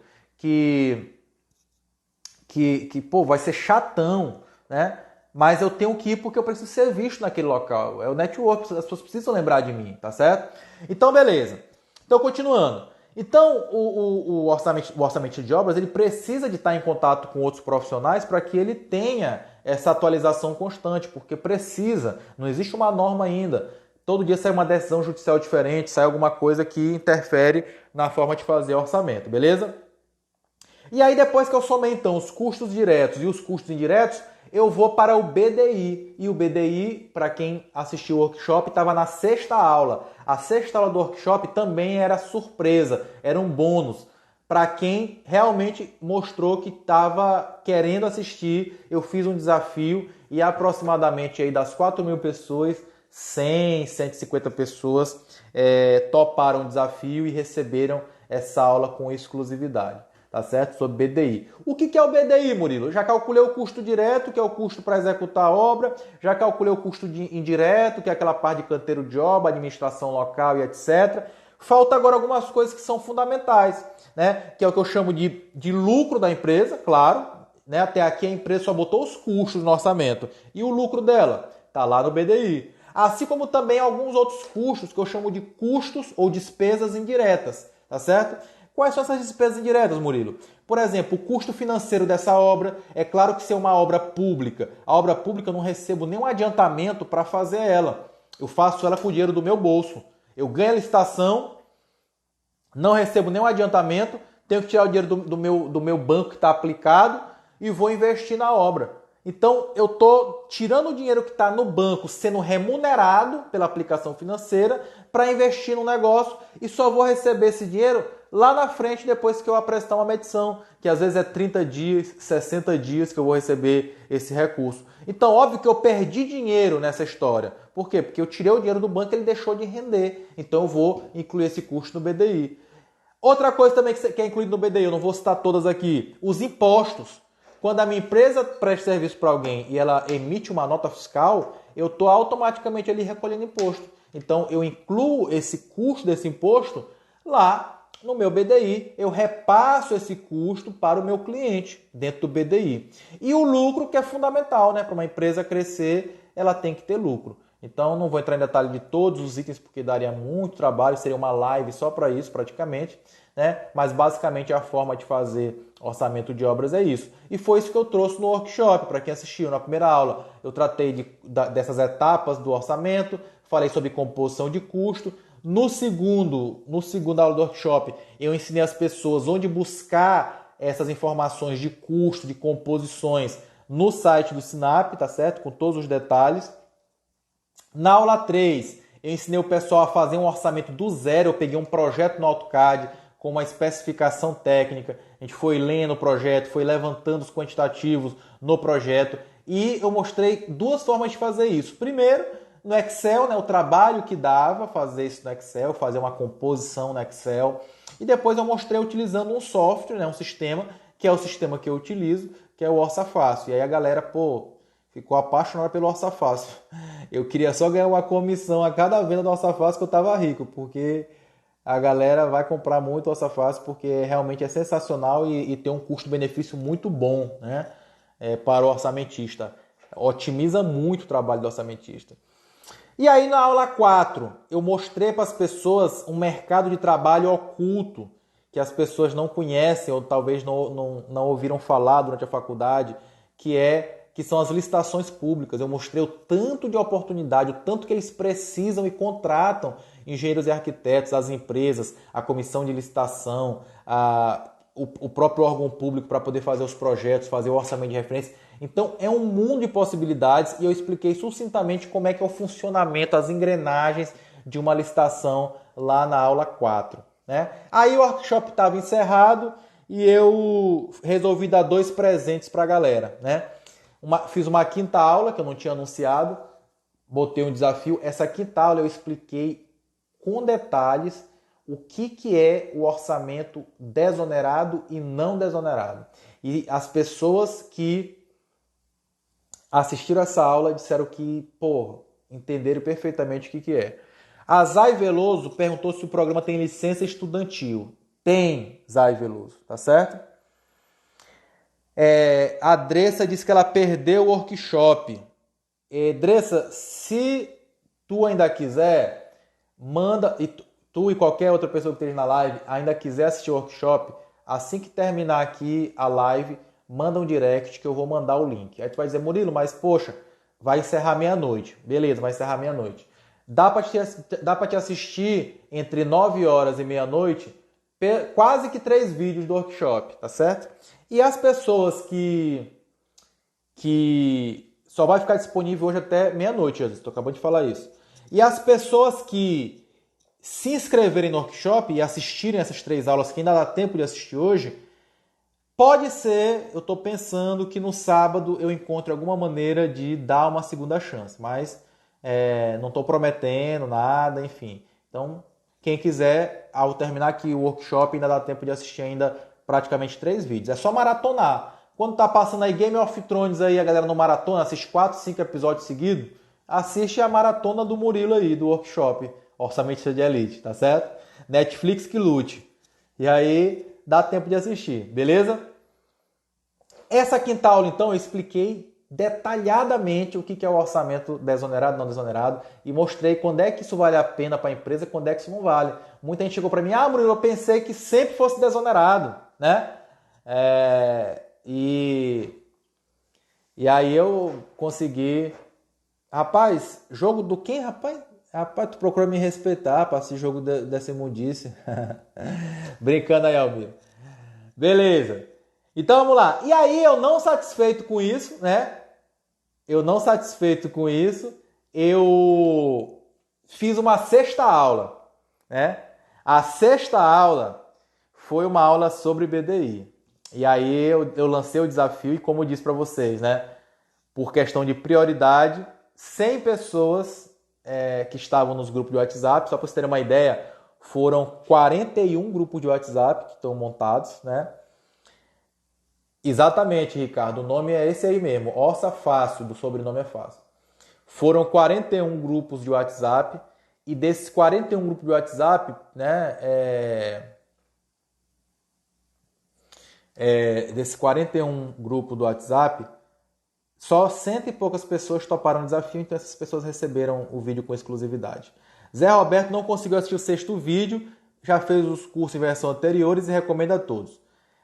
pô, vai ser chatão, né? Mas eu tenho que ir porque eu preciso ser visto naquele local. É o network, as pessoas precisam lembrar de mim, tá certo? Então, beleza. Então, continuando. Então, o orçamento de obras, ele precisa de estar em contato com outros profissionais para que ele tenha essa atualização constante, porque precisa, não existe uma norma ainda. Todo dia sai uma decisão judicial diferente, sai alguma coisa que interfere na forma de fazer orçamento, beleza? E aí depois que eu somei então os custos diretos e os custos indiretos, eu vou para o BDI. E o BDI, para quem assistiu o workshop, estava na sexta aula. A sexta aula do workshop também era surpresa, era um bônus. Para quem realmente mostrou que estava querendo assistir, eu fiz um desafio e aproximadamente aí das 4.000 pessoas, 100, 150 pessoas toparam o desafio e receberam essa aula com exclusividade. Tá certo? Sobre BDI. O que é o BDI, Murilo? Já calculei o custo direto, que é o custo para executar a obra, já calculei o custo indireto, que é aquela parte de canteiro de obra, administração local e etc. Falta agora algumas coisas que são fundamentais, né? Que é o que eu chamo de lucro da empresa, claro, né? Até aqui a empresa só botou os custos no orçamento. E o lucro dela? Tá lá no BDI. Assim como também alguns outros custos, que eu chamo de custos ou despesas indiretas, tá certo? Quais são essas despesas indiretas, Murilo? Por exemplo, o custo financeiro dessa obra, é claro que se é uma obra pública, a obra pública eu não recebo nenhum adiantamento para fazer ela. Eu faço ela com o dinheiro do meu bolso. Eu ganho a licitação, não recebo nenhum adiantamento, tenho que tirar o dinheiro do meu banco que está aplicado e vou investir na obra. Então, eu estou tirando o dinheiro que está no banco, sendo remunerado pela aplicação financeira, para investir no negócio e só vou receber esse dinheiro lá na frente, depois que eu aprestar uma medição, que às vezes é 30 dias, 60 dias que eu vou receber esse recurso. Então, óbvio que eu perdi dinheiro nessa história. Por quê? Porque eu tirei o dinheiro do banco e ele deixou de render. Então, eu vou incluir esse custo no BDI. Outra coisa também que é incluído no BDI, eu não vou citar todas aqui, os impostos. Quando a minha empresa presta serviço para alguém e ela emite uma nota fiscal, eu estou automaticamente ali recolhendo imposto. Então, eu incluo esse custo desse imposto lá no meu BDI. Eu repasso esse custo para o meu cliente dentro do BDI. E o lucro, que é fundamental, né? Para uma empresa crescer, ela tem que ter lucro. Então, não vou entrar em detalhe de todos os itens, porque daria muito trabalho, seria uma live só para isso, praticamente, né? Mas, basicamente, a forma de fazer orçamento de obras é isso. E foi isso que eu trouxe no workshop, para quem assistiu na primeira aula. Eu tratei dessas etapas do orçamento, falei sobre composição de custo. No segundo aula do workshop, eu ensinei as pessoas onde buscar essas informações de custo, de composições, no site do Sinap, tá certo? Com todos os detalhes. Na aula 3, eu ensinei o pessoal a fazer um orçamento do zero. Eu peguei um projeto no AutoCAD com uma especificação técnica. A gente foi lendo o projeto, foi levantando os quantitativos no projeto e eu mostrei duas formas de fazer isso. Primeiro, no Excel, né, o trabalho que dava fazer isso no Excel, fazer uma composição no Excel. E depois eu mostrei utilizando um software, né, um sistema, que é o sistema que eu utilizo, que é o Orça Fácil. E aí a galera, ficou apaixonada pelo Orça Fácil. Eu queria só ganhar uma comissão a cada venda do Orça Fácil que eu estava rico, porque a galera vai comprar muito o Orça Fácil porque realmente é sensacional e tem um custo-benefício muito bom, né, para o orçamentista. Otimiza muito o trabalho do orçamentista. E aí na aula 4, eu mostrei para as pessoas um mercado de trabalho oculto, que as pessoas não conhecem ou talvez não ouviram falar durante a faculdade, que são as licitações públicas. Eu mostrei o tanto de oportunidade, o tanto que eles precisam e contratam engenheiros e arquitetos, as empresas, a comissão de licitação, o próprio órgão público para poder fazer os projetos, fazer o orçamento de referência. Então é um mundo de possibilidades e eu expliquei sucintamente como é que é o funcionamento, as engrenagens de uma licitação lá na aula 4. Né? Aí o workshop estava encerrado e eu resolvi dar 2 presentes para a galera. Né? Fiz uma quinta aula que eu não tinha anunciado, botei um desafio. Essa quinta aula eu expliquei com detalhes o que é o orçamento desonerado e não desonerado. E as pessoas que assistiram essa aula disseram que, entenderam perfeitamente o que é. A Zay Veloso perguntou se o programa tem licença estudantil. Tem, Zay Veloso, tá certo? A Dressa disse que ela perdeu o workshop. Dressa, se tu ainda quiser, manda, e tu e qualquer outra pessoa que esteja na live ainda quiser assistir o workshop, assim que terminar aqui a live, manda um direct que eu vou mandar o link. Aí tu vai dizer, Murilo, mas poxa, vai encerrar meia-noite. Beleza, vai encerrar meia-noite. Dá para te assistir entre 9 horas e meia-noite, quase que 3 vídeos do workshop, tá certo? E as pessoas que só vai ficar disponível hoje até meia-noite, Jesus, estou acabando de falar isso. E as pessoas que se inscreverem no workshop e assistirem essas 3 aulas, que ainda dá tempo de assistir hoje, pode ser, eu estou pensando que no sábado eu encontre alguma maneira de dar uma segunda chance, mas não estou prometendo nada, enfim. Então, quem quiser, ao terminar aqui o workshop, ainda dá tempo de assistir ainda praticamente 3 vídeos. É só maratonar. Quando tá passando aí Game of Thrones aí, a galera no maratona, assiste 4, 5 episódios seguidos, assiste a maratona do Murilo aí, do workshop Orçamento de Elite, tá certo? Netflix que lute. E aí, dá tempo de assistir, beleza? Essa quinta aula, então, eu expliquei detalhadamente o que é o orçamento desonerado, não desonerado, e mostrei quando é que isso vale a pena para a empresa e quando é que isso não vale. Muita gente chegou para mim, Murilo, eu pensei que sempre fosse desonerado, né? E aí eu consegui... Rapaz, jogo do quem, rapaz? Rapaz, tu procura me respeitar para esse jogo dessa imundice. Brincando aí, Almir. Beleza. Então vamos lá. E aí, eu não satisfeito com isso, né? Eu fiz uma sexta aula, né? A sexta aula foi uma aula sobre BDI. E aí eu lancei o desafio e, como eu disse para vocês, né? Por questão de prioridade, 100 pessoas que estavam nos grupos de WhatsApp, só para vocês terem uma ideia, foram 41 grupos de WhatsApp que estão montados, né? Exatamente, Ricardo, o nome é esse aí mesmo, Orça Fácil, do sobrenome é fácil. Foram 41 grupos de WhatsApp e desses 41 grupos de WhatsApp, né, desses 41 grupos do WhatsApp, só 100 e poucas pessoas toparam o desafio, então essas pessoas receberam o vídeo com exclusividade. Zé Roberto não conseguiu assistir o sexto vídeo, já fez os cursos em versão anteriores e recomenda a todos.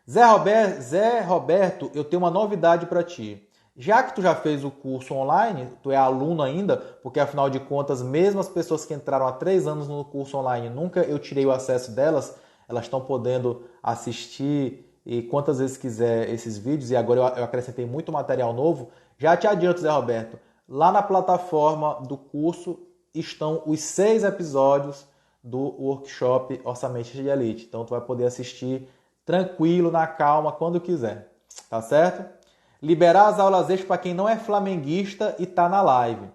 Zé Roberto, eu tenho uma novidade para ti. Já que tu já fez o curso online, tu é aluno ainda, porque afinal de contas, mesmo as pessoas que entraram há 3 anos no curso online, nunca eu tirei o acesso delas, elas estão podendo assistir e quantas vezes quiser esses vídeos, e agora eu acrescentei muito material novo. Já te adianto, Zé Roberto, lá na plataforma do curso estão os 6 episódios do workshop Orçamento de Elite. Então tu vai poder assistir tranquilo, na calma, quando quiser, tá certo? Liberar as aulas extras para quem não é flamenguista e tá na live.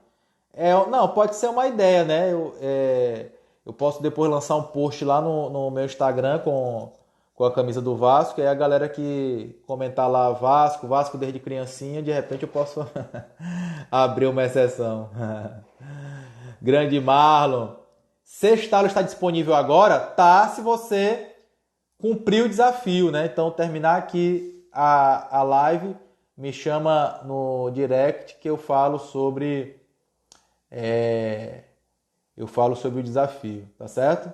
Não, pode ser uma ideia, né? Eu posso depois lançar um post lá no meu Instagram com a camisa do Vasco, e aí a galera que comentar lá Vasco desde criancinha, de repente eu posso abrir uma exceção. Grande Marlon. Sexta aula está disponível agora? Tá, se você cumprir o desafio, né? Então, terminar aqui a live, me chama no direct que eu falo sobre o desafio, tá certo?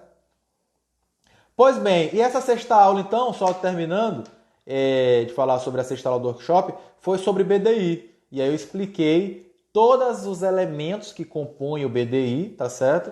Pois bem, e essa sexta aula, então, só terminando de falar sobre a sexta aula do workshop, foi sobre BDI. E aí eu expliquei todos os elementos que compõem o BDI, tá certo?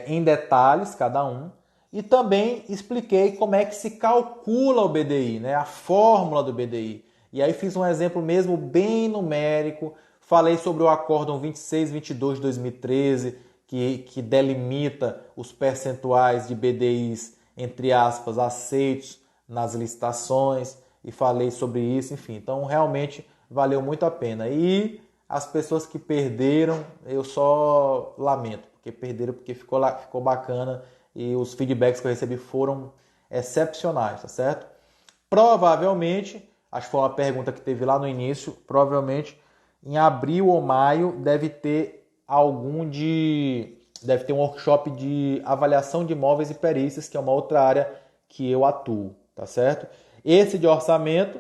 Em detalhes, cada um. E também expliquei como é que se calcula o BDI, né? A fórmula do BDI. E aí fiz um exemplo mesmo bem numérico. Falei sobre o Acórdão 2622 de 2013, que delimita os percentuais de BDIs, entre aspas, aceitos nas licitações. E falei sobre isso, enfim. Então, realmente valeu muito a pena. E as pessoas que perderam, eu só lamento, porque perderam, porque ficou bacana. E os feedbacks que eu recebi foram excepcionais, tá certo? Provavelmente, acho que foi uma pergunta que teve lá no início, provavelmente em abril ou maio deve ter algum de deve ter um workshop de avaliação de imóveis e perícias, que é uma outra área que eu atuo, tá certo? Esse de orçamento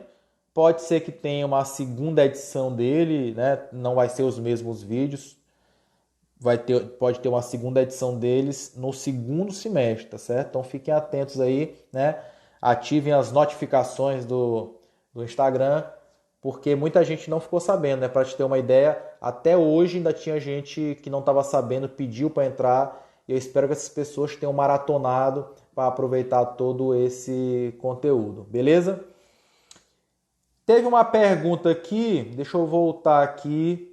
pode ser que tenha uma segunda edição dele, né? Não vai ser os mesmos vídeos, pode ter uma segunda edição deles no segundo semestre, tá certo? Então fiquem atentos aí, né? Ativem as notificações do Instagram, porque muita gente não ficou sabendo, né? Para te ter uma ideia, até hoje ainda tinha gente que não estava sabendo, pediu para entrar, e eu espero que essas pessoas tenham maratonado para aproveitar todo esse conteúdo, beleza? Teve uma pergunta aqui, deixa eu voltar aqui,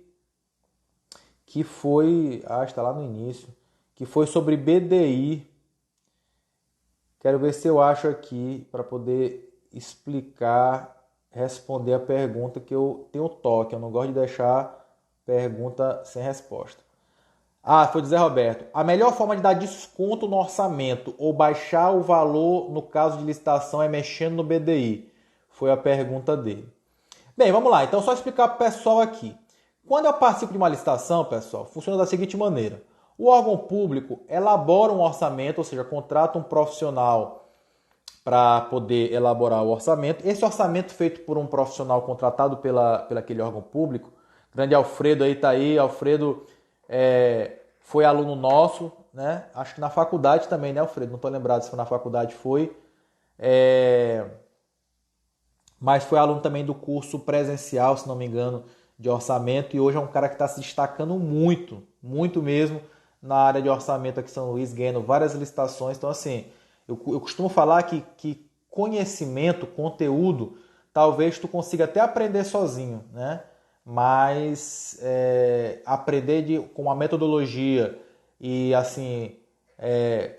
que foi, está lá no início, que foi sobre BDI. Quero ver se eu acho aqui para poder explicar, responder a pergunta, que eu tenho toque, eu não gosto de deixar pergunta sem resposta. Foi do Zé Roberto. A melhor forma de dar desconto no orçamento ou baixar o valor no caso de licitação é mexendo no BDI? Foi a pergunta dele. Bem, vamos lá. Então, só explicar para o pessoal aqui. Quando eu participo de uma licitação, pessoal, funciona da seguinte maneira. O órgão público elabora um orçamento, ou seja, contrata um profissional para poder elaborar o orçamento. Esse orçamento feito por um profissional contratado pela aquele órgão público, grande Alfredo aí está aí, Alfredo foi aluno nosso, né? Acho que na faculdade também, né, Alfredo? Não estou lembrado se foi na faculdade, mas foi aluno também do curso presencial, se não me engano, de orçamento, e hoje é um cara que está se destacando muito, muito mesmo, na área de orçamento aqui em São Luís, ganhando várias licitações. Então, assim, eu costumo falar que conhecimento, conteúdo, talvez tu consiga até aprender sozinho, né? Mas aprender com uma metodologia e, assim,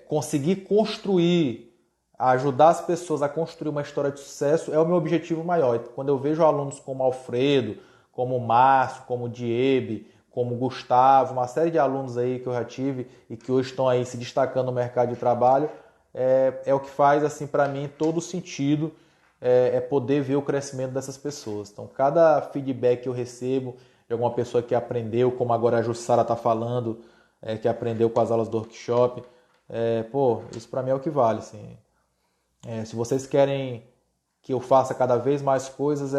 conseguir construir, ajudar as pessoas a construir uma história de sucesso é o meu objetivo maior. Quando eu vejo alunos como Alfredo, como o Márcio, como o Diebe, como o Gustavo, uma série de alunos aí que eu já tive e que hoje estão aí se destacando no mercado de trabalho, é o que faz, assim, para mim, todo sentido, poder ver o crescimento dessas pessoas. Então, cada feedback que eu recebo de alguma pessoa que aprendeu, como agora a Jussara está falando, que aprendeu com as aulas do workshop, isso para mim é o que vale, assim. Se vocês querem que eu faça cada vez mais coisas,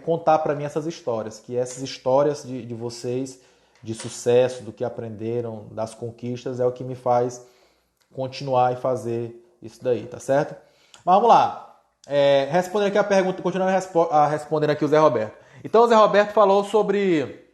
contar para mim essas histórias, que essas histórias de vocês, de sucesso, do que aprenderam, das conquistas, é o que me faz continuar e fazer isso daí, tá certo? Mas vamos lá. Respondendo aqui a pergunta, continuando respondendo aqui o Zé Roberto. Então o Zé Roberto falou sobre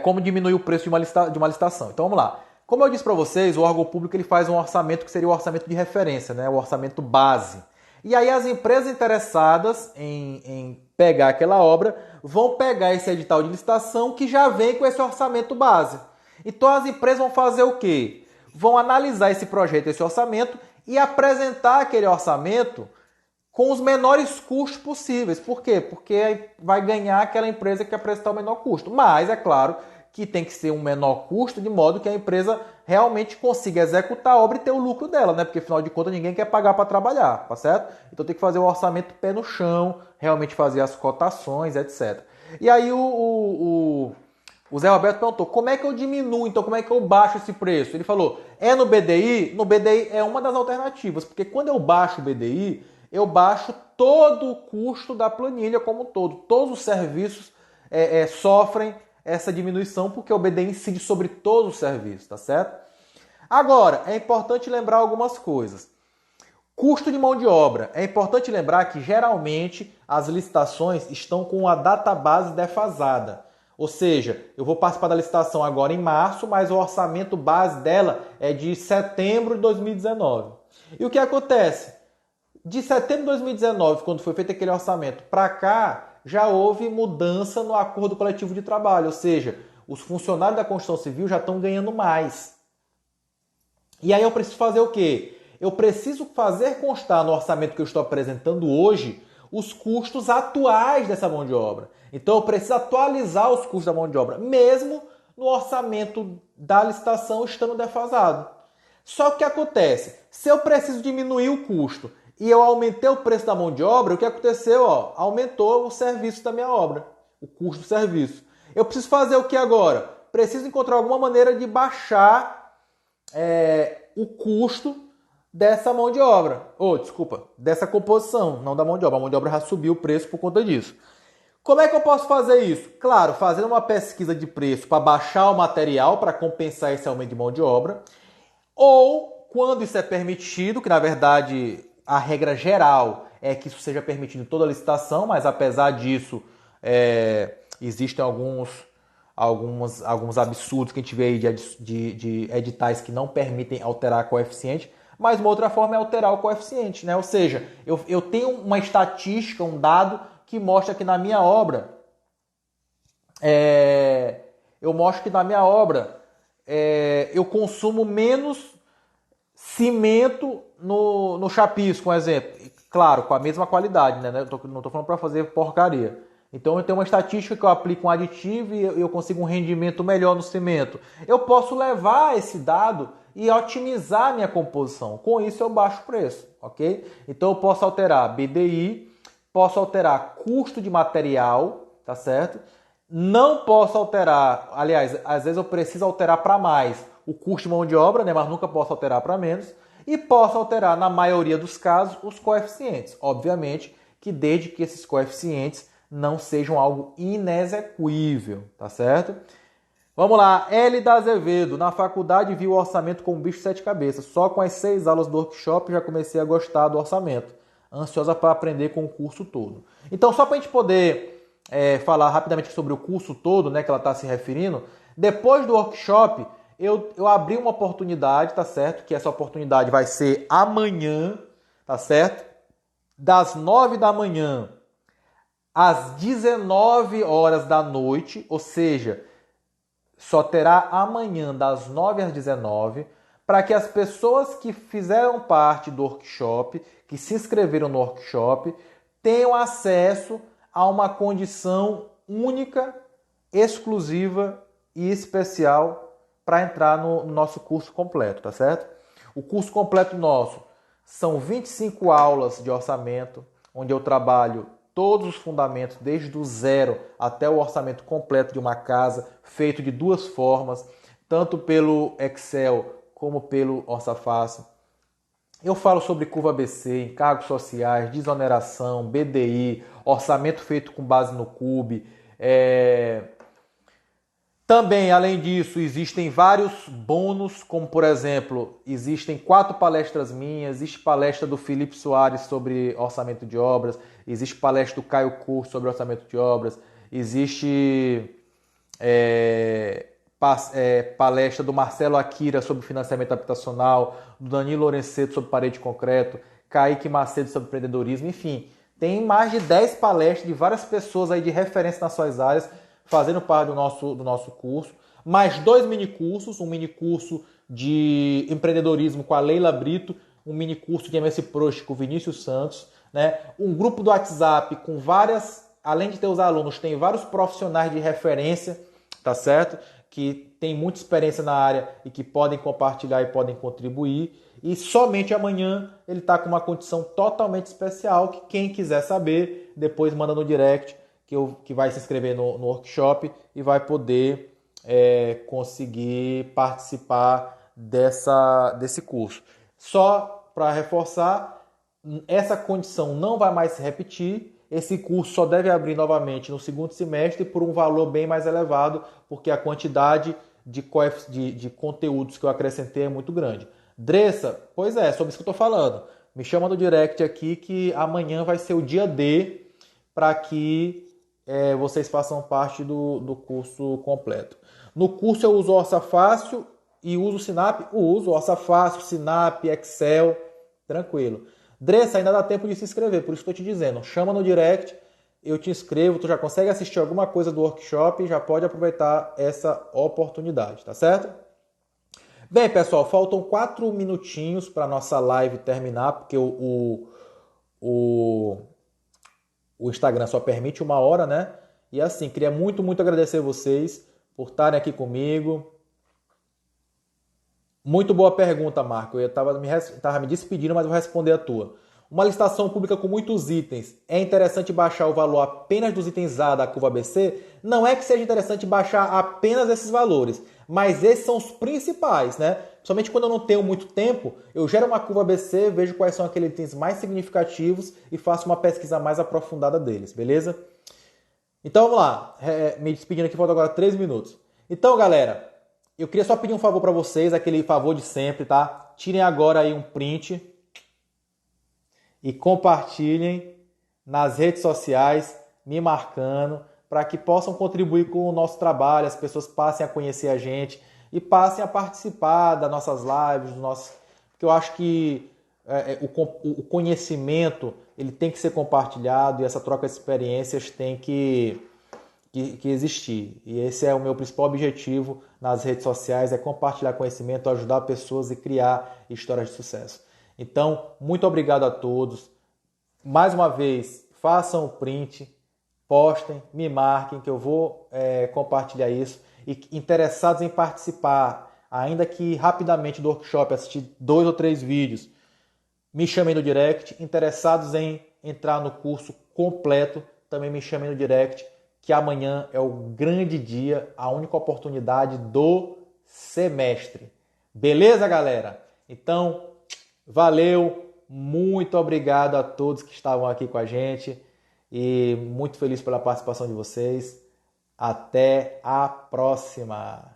como diminuir o preço de uma licitação. Então vamos lá. Como eu disse para vocês, o órgão público ele faz um orçamento que seria o orçamento de referência, né? O orçamento base. E aí as empresas interessadas em pegar aquela obra vão pegar esse edital de licitação que já vem com esse orçamento base. Então as empresas vão fazer o quê? Vão analisar esse projeto, esse orçamento e apresentar aquele orçamento com os menores custos possíveis. Por quê? Porque vai ganhar aquela empresa que apresentar o menor custo. Mas é claro que tem que ser um menor custo, de modo que a empresa realmente consiga executar a obra e ter o lucro dela, né? Porque afinal de contas ninguém quer pagar para trabalhar, tá certo? Então tem que fazer o orçamento pé no chão, realmente fazer as cotações, etc. E aí o Zé Roberto perguntou, como é que eu diminuo, então como é que eu baixo esse preço? Ele falou, no BDI? No BDI é uma das alternativas, porque quando eu baixo o BDI, eu baixo todo o custo da planilha como um todo. Todos os serviços sofrem essa diminuição porque o BDI incide sobre todos os serviços, tá certo? Agora, é importante lembrar algumas coisas. Custo de mão de obra. É importante lembrar que geralmente as licitações estão com a database defasada. Ou seja, eu vou participar da licitação agora em março, mas o orçamento base dela é de setembro de 2019. E o que acontece? De setembro de 2019, quando foi feito aquele orçamento, para cá, já houve mudança no acordo coletivo de trabalho, ou seja, os funcionários da construção civil já estão ganhando mais. E aí eu preciso fazer o quê? Eu preciso fazer constar no orçamento que eu estou apresentando hoje os custos atuais dessa mão de obra. Então eu preciso atualizar os custos da mão de obra, mesmo no orçamento da licitação estando defasado. Só que o que acontece? Se eu preciso diminuir o custo e eu aumentei o preço da mão de obra, o que aconteceu? Aumentou o serviço da minha obra, o custo do serviço. Eu preciso fazer o que agora? preciso encontrar alguma maneira de baixar o custo dessa mão de obra. Dessa composição, não da mão de obra. A mão de obra já subiu o preço por conta disso. Como é que eu posso fazer isso? Claro, fazendo uma pesquisa de preço para baixar o material, para compensar esse aumento de mão de obra. Ou, quando isso é permitido, que na verdade a regra geral é que isso seja permitido em toda a licitação, mas apesar disso, existem alguns absurdos que a gente vê aí de editais que não permitem alterar coeficiente, mas uma outra forma é alterar o coeficiente, né? Ou seja, eu tenho uma estatística, um dado que mostra que na minha obra, eu consumo menos cimento no chapisco, um exemplo. Claro, com a mesma qualidade, né? Não estou falando para fazer porcaria. Então eu tenho uma estatística que eu aplico um aditivo e eu consigo um rendimento melhor no cimento. Eu posso levar esse dado e otimizar a minha composição. Com isso eu baixo o preço, ok? Então eu posso alterar BDI, posso alterar custo de material, tá certo? Não posso alterar, aliás, às vezes eu preciso alterar para mais o custo de mão de obra, né? Mas nunca posso alterar para menos. E posso alterar, na maioria dos casos, os coeficientes. Obviamente que desde que esses coeficientes não sejam algo inexequível, tá certo? Vamos lá, L da Azevedo. Na faculdade vi o orçamento como um bicho de 7 cabeças. Só com as 6 aulas do workshop já comecei a gostar do orçamento. Ansiosa para aprender com o curso todo. Então, só para a gente poder falar rapidamente sobre o curso todo, né, que ela está se referindo, depois do workshop, eu abri uma oportunidade, tá certo? Que essa oportunidade vai ser amanhã, tá certo? Das 9 da manhã às 19 horas da noite, ou seja, só terá amanhã das 9 às 19, para que as pessoas que fizeram parte do workshop, que se inscreveram no workshop, tenham acesso a uma condição única, exclusiva e especial para entrar no nosso curso completo, tá certo? O curso completo nosso são 25 aulas de orçamento, onde eu trabalho todos os fundamentos, desde o zero até o orçamento completo de uma casa, feito de duas formas, tanto pelo Excel como pelo Orça Fácil. Eu falo sobre curva ABC, encargos sociais, desoneração, BDI, orçamento feito com base no CUB. Também, além disso, existem vários bônus, como por exemplo, existem 4 palestras minhas, existe palestra do Felipe Soares sobre orçamento de obras, existe palestra do Caio Curso sobre orçamento de obras, existe palestra do Marcelo Akira sobre financiamento habitacional, do Danilo Lorenzeto sobre parede de concreto, Kaique Macedo sobre empreendedorismo, enfim, tem mais de 10 palestras de várias pessoas aí de referência nas suas áreas, fazendo parte do nosso curso, mais 2 minicursos, um minicurso de empreendedorismo com a Leila Brito, um minicurso de MS Prost com o Vinícius Santos, né? Um grupo do WhatsApp com várias, além de ter os alunos, tem vários profissionais de referência, tá certo? Que tem muita experiência na área e que podem compartilhar e podem contribuir. E somente amanhã ele está com uma condição totalmente especial que quem quiser saber, depois manda no direct, que vai se inscrever no workshop e vai poder conseguir participar desse curso. Só para reforçar, essa condição não vai mais se repetir. Esse curso só deve abrir novamente no segundo semestre por um valor bem mais elevado, porque a quantidade de conteúdos que eu acrescentei é muito grande. Dressa, pois é, sobre isso que eu estou falando. Me chama no direct aqui que amanhã vai ser o dia D para que vocês façam parte do curso completo. No curso eu uso o Orça Fácil e uso o Sinap. Uso o Orça Fácil, Sinap, Excel, tranquilo. Dressa, ainda dá tempo de se inscrever, por isso que eu estou te dizendo. Chama no direct, eu te inscrevo, tu já consegue assistir alguma coisa do workshop e já pode aproveitar essa oportunidade, tá certo? Bem, pessoal, faltam 4 minutinhos para nossa live terminar, porque o Instagram só permite 1 hora, né? E assim, queria muito, muito agradecer vocês por estarem aqui comigo. Muito boa pergunta, Marco. Eu estava me despedindo, mas vou responder a tua. uma licitação pública com muitos itens, é interessante baixar o valor apenas dos itens A da curva ABC? Não é que seja interessante baixar apenas esses valores, mas esses são os principais, né? Somente quando eu não tenho muito tempo, eu gero uma curva ABC, vejo quais são aqueles itens mais significativos e faço uma pesquisa mais aprofundada deles, beleza? Então vamos lá, me despedindo aqui, falta agora 3 minutos. Então, galera, eu queria só pedir um favor para vocês, aquele favor de sempre, tá? Tirem agora aí um print e compartilhem nas redes sociais, me marcando, para que possam contribuir com o nosso trabalho, as pessoas passem a conhecer a gente e passem a participar das nossas lives, porque eu acho que o conhecimento ele tem que ser compartilhado e essa troca de experiências tem que existir. E esse é o meu principal objetivo nas redes sociais, é compartilhar conhecimento, ajudar pessoas e criar histórias de sucesso. Então, muito obrigado a todos. Mais uma vez, façam o print, postem, me marquem, que eu vou compartilhar isso. E interessados em participar, ainda que rapidamente do workshop, assistir 2 ou 3 vídeos, me chamem no direct. Interessados em entrar no curso completo, também me chamem no direct, que amanhã é o grande dia, a única oportunidade do semestre. Beleza, galera? Então, valeu, muito obrigado a todos que estavam aqui com a gente e muito feliz pela participação de vocês. Até a próxima!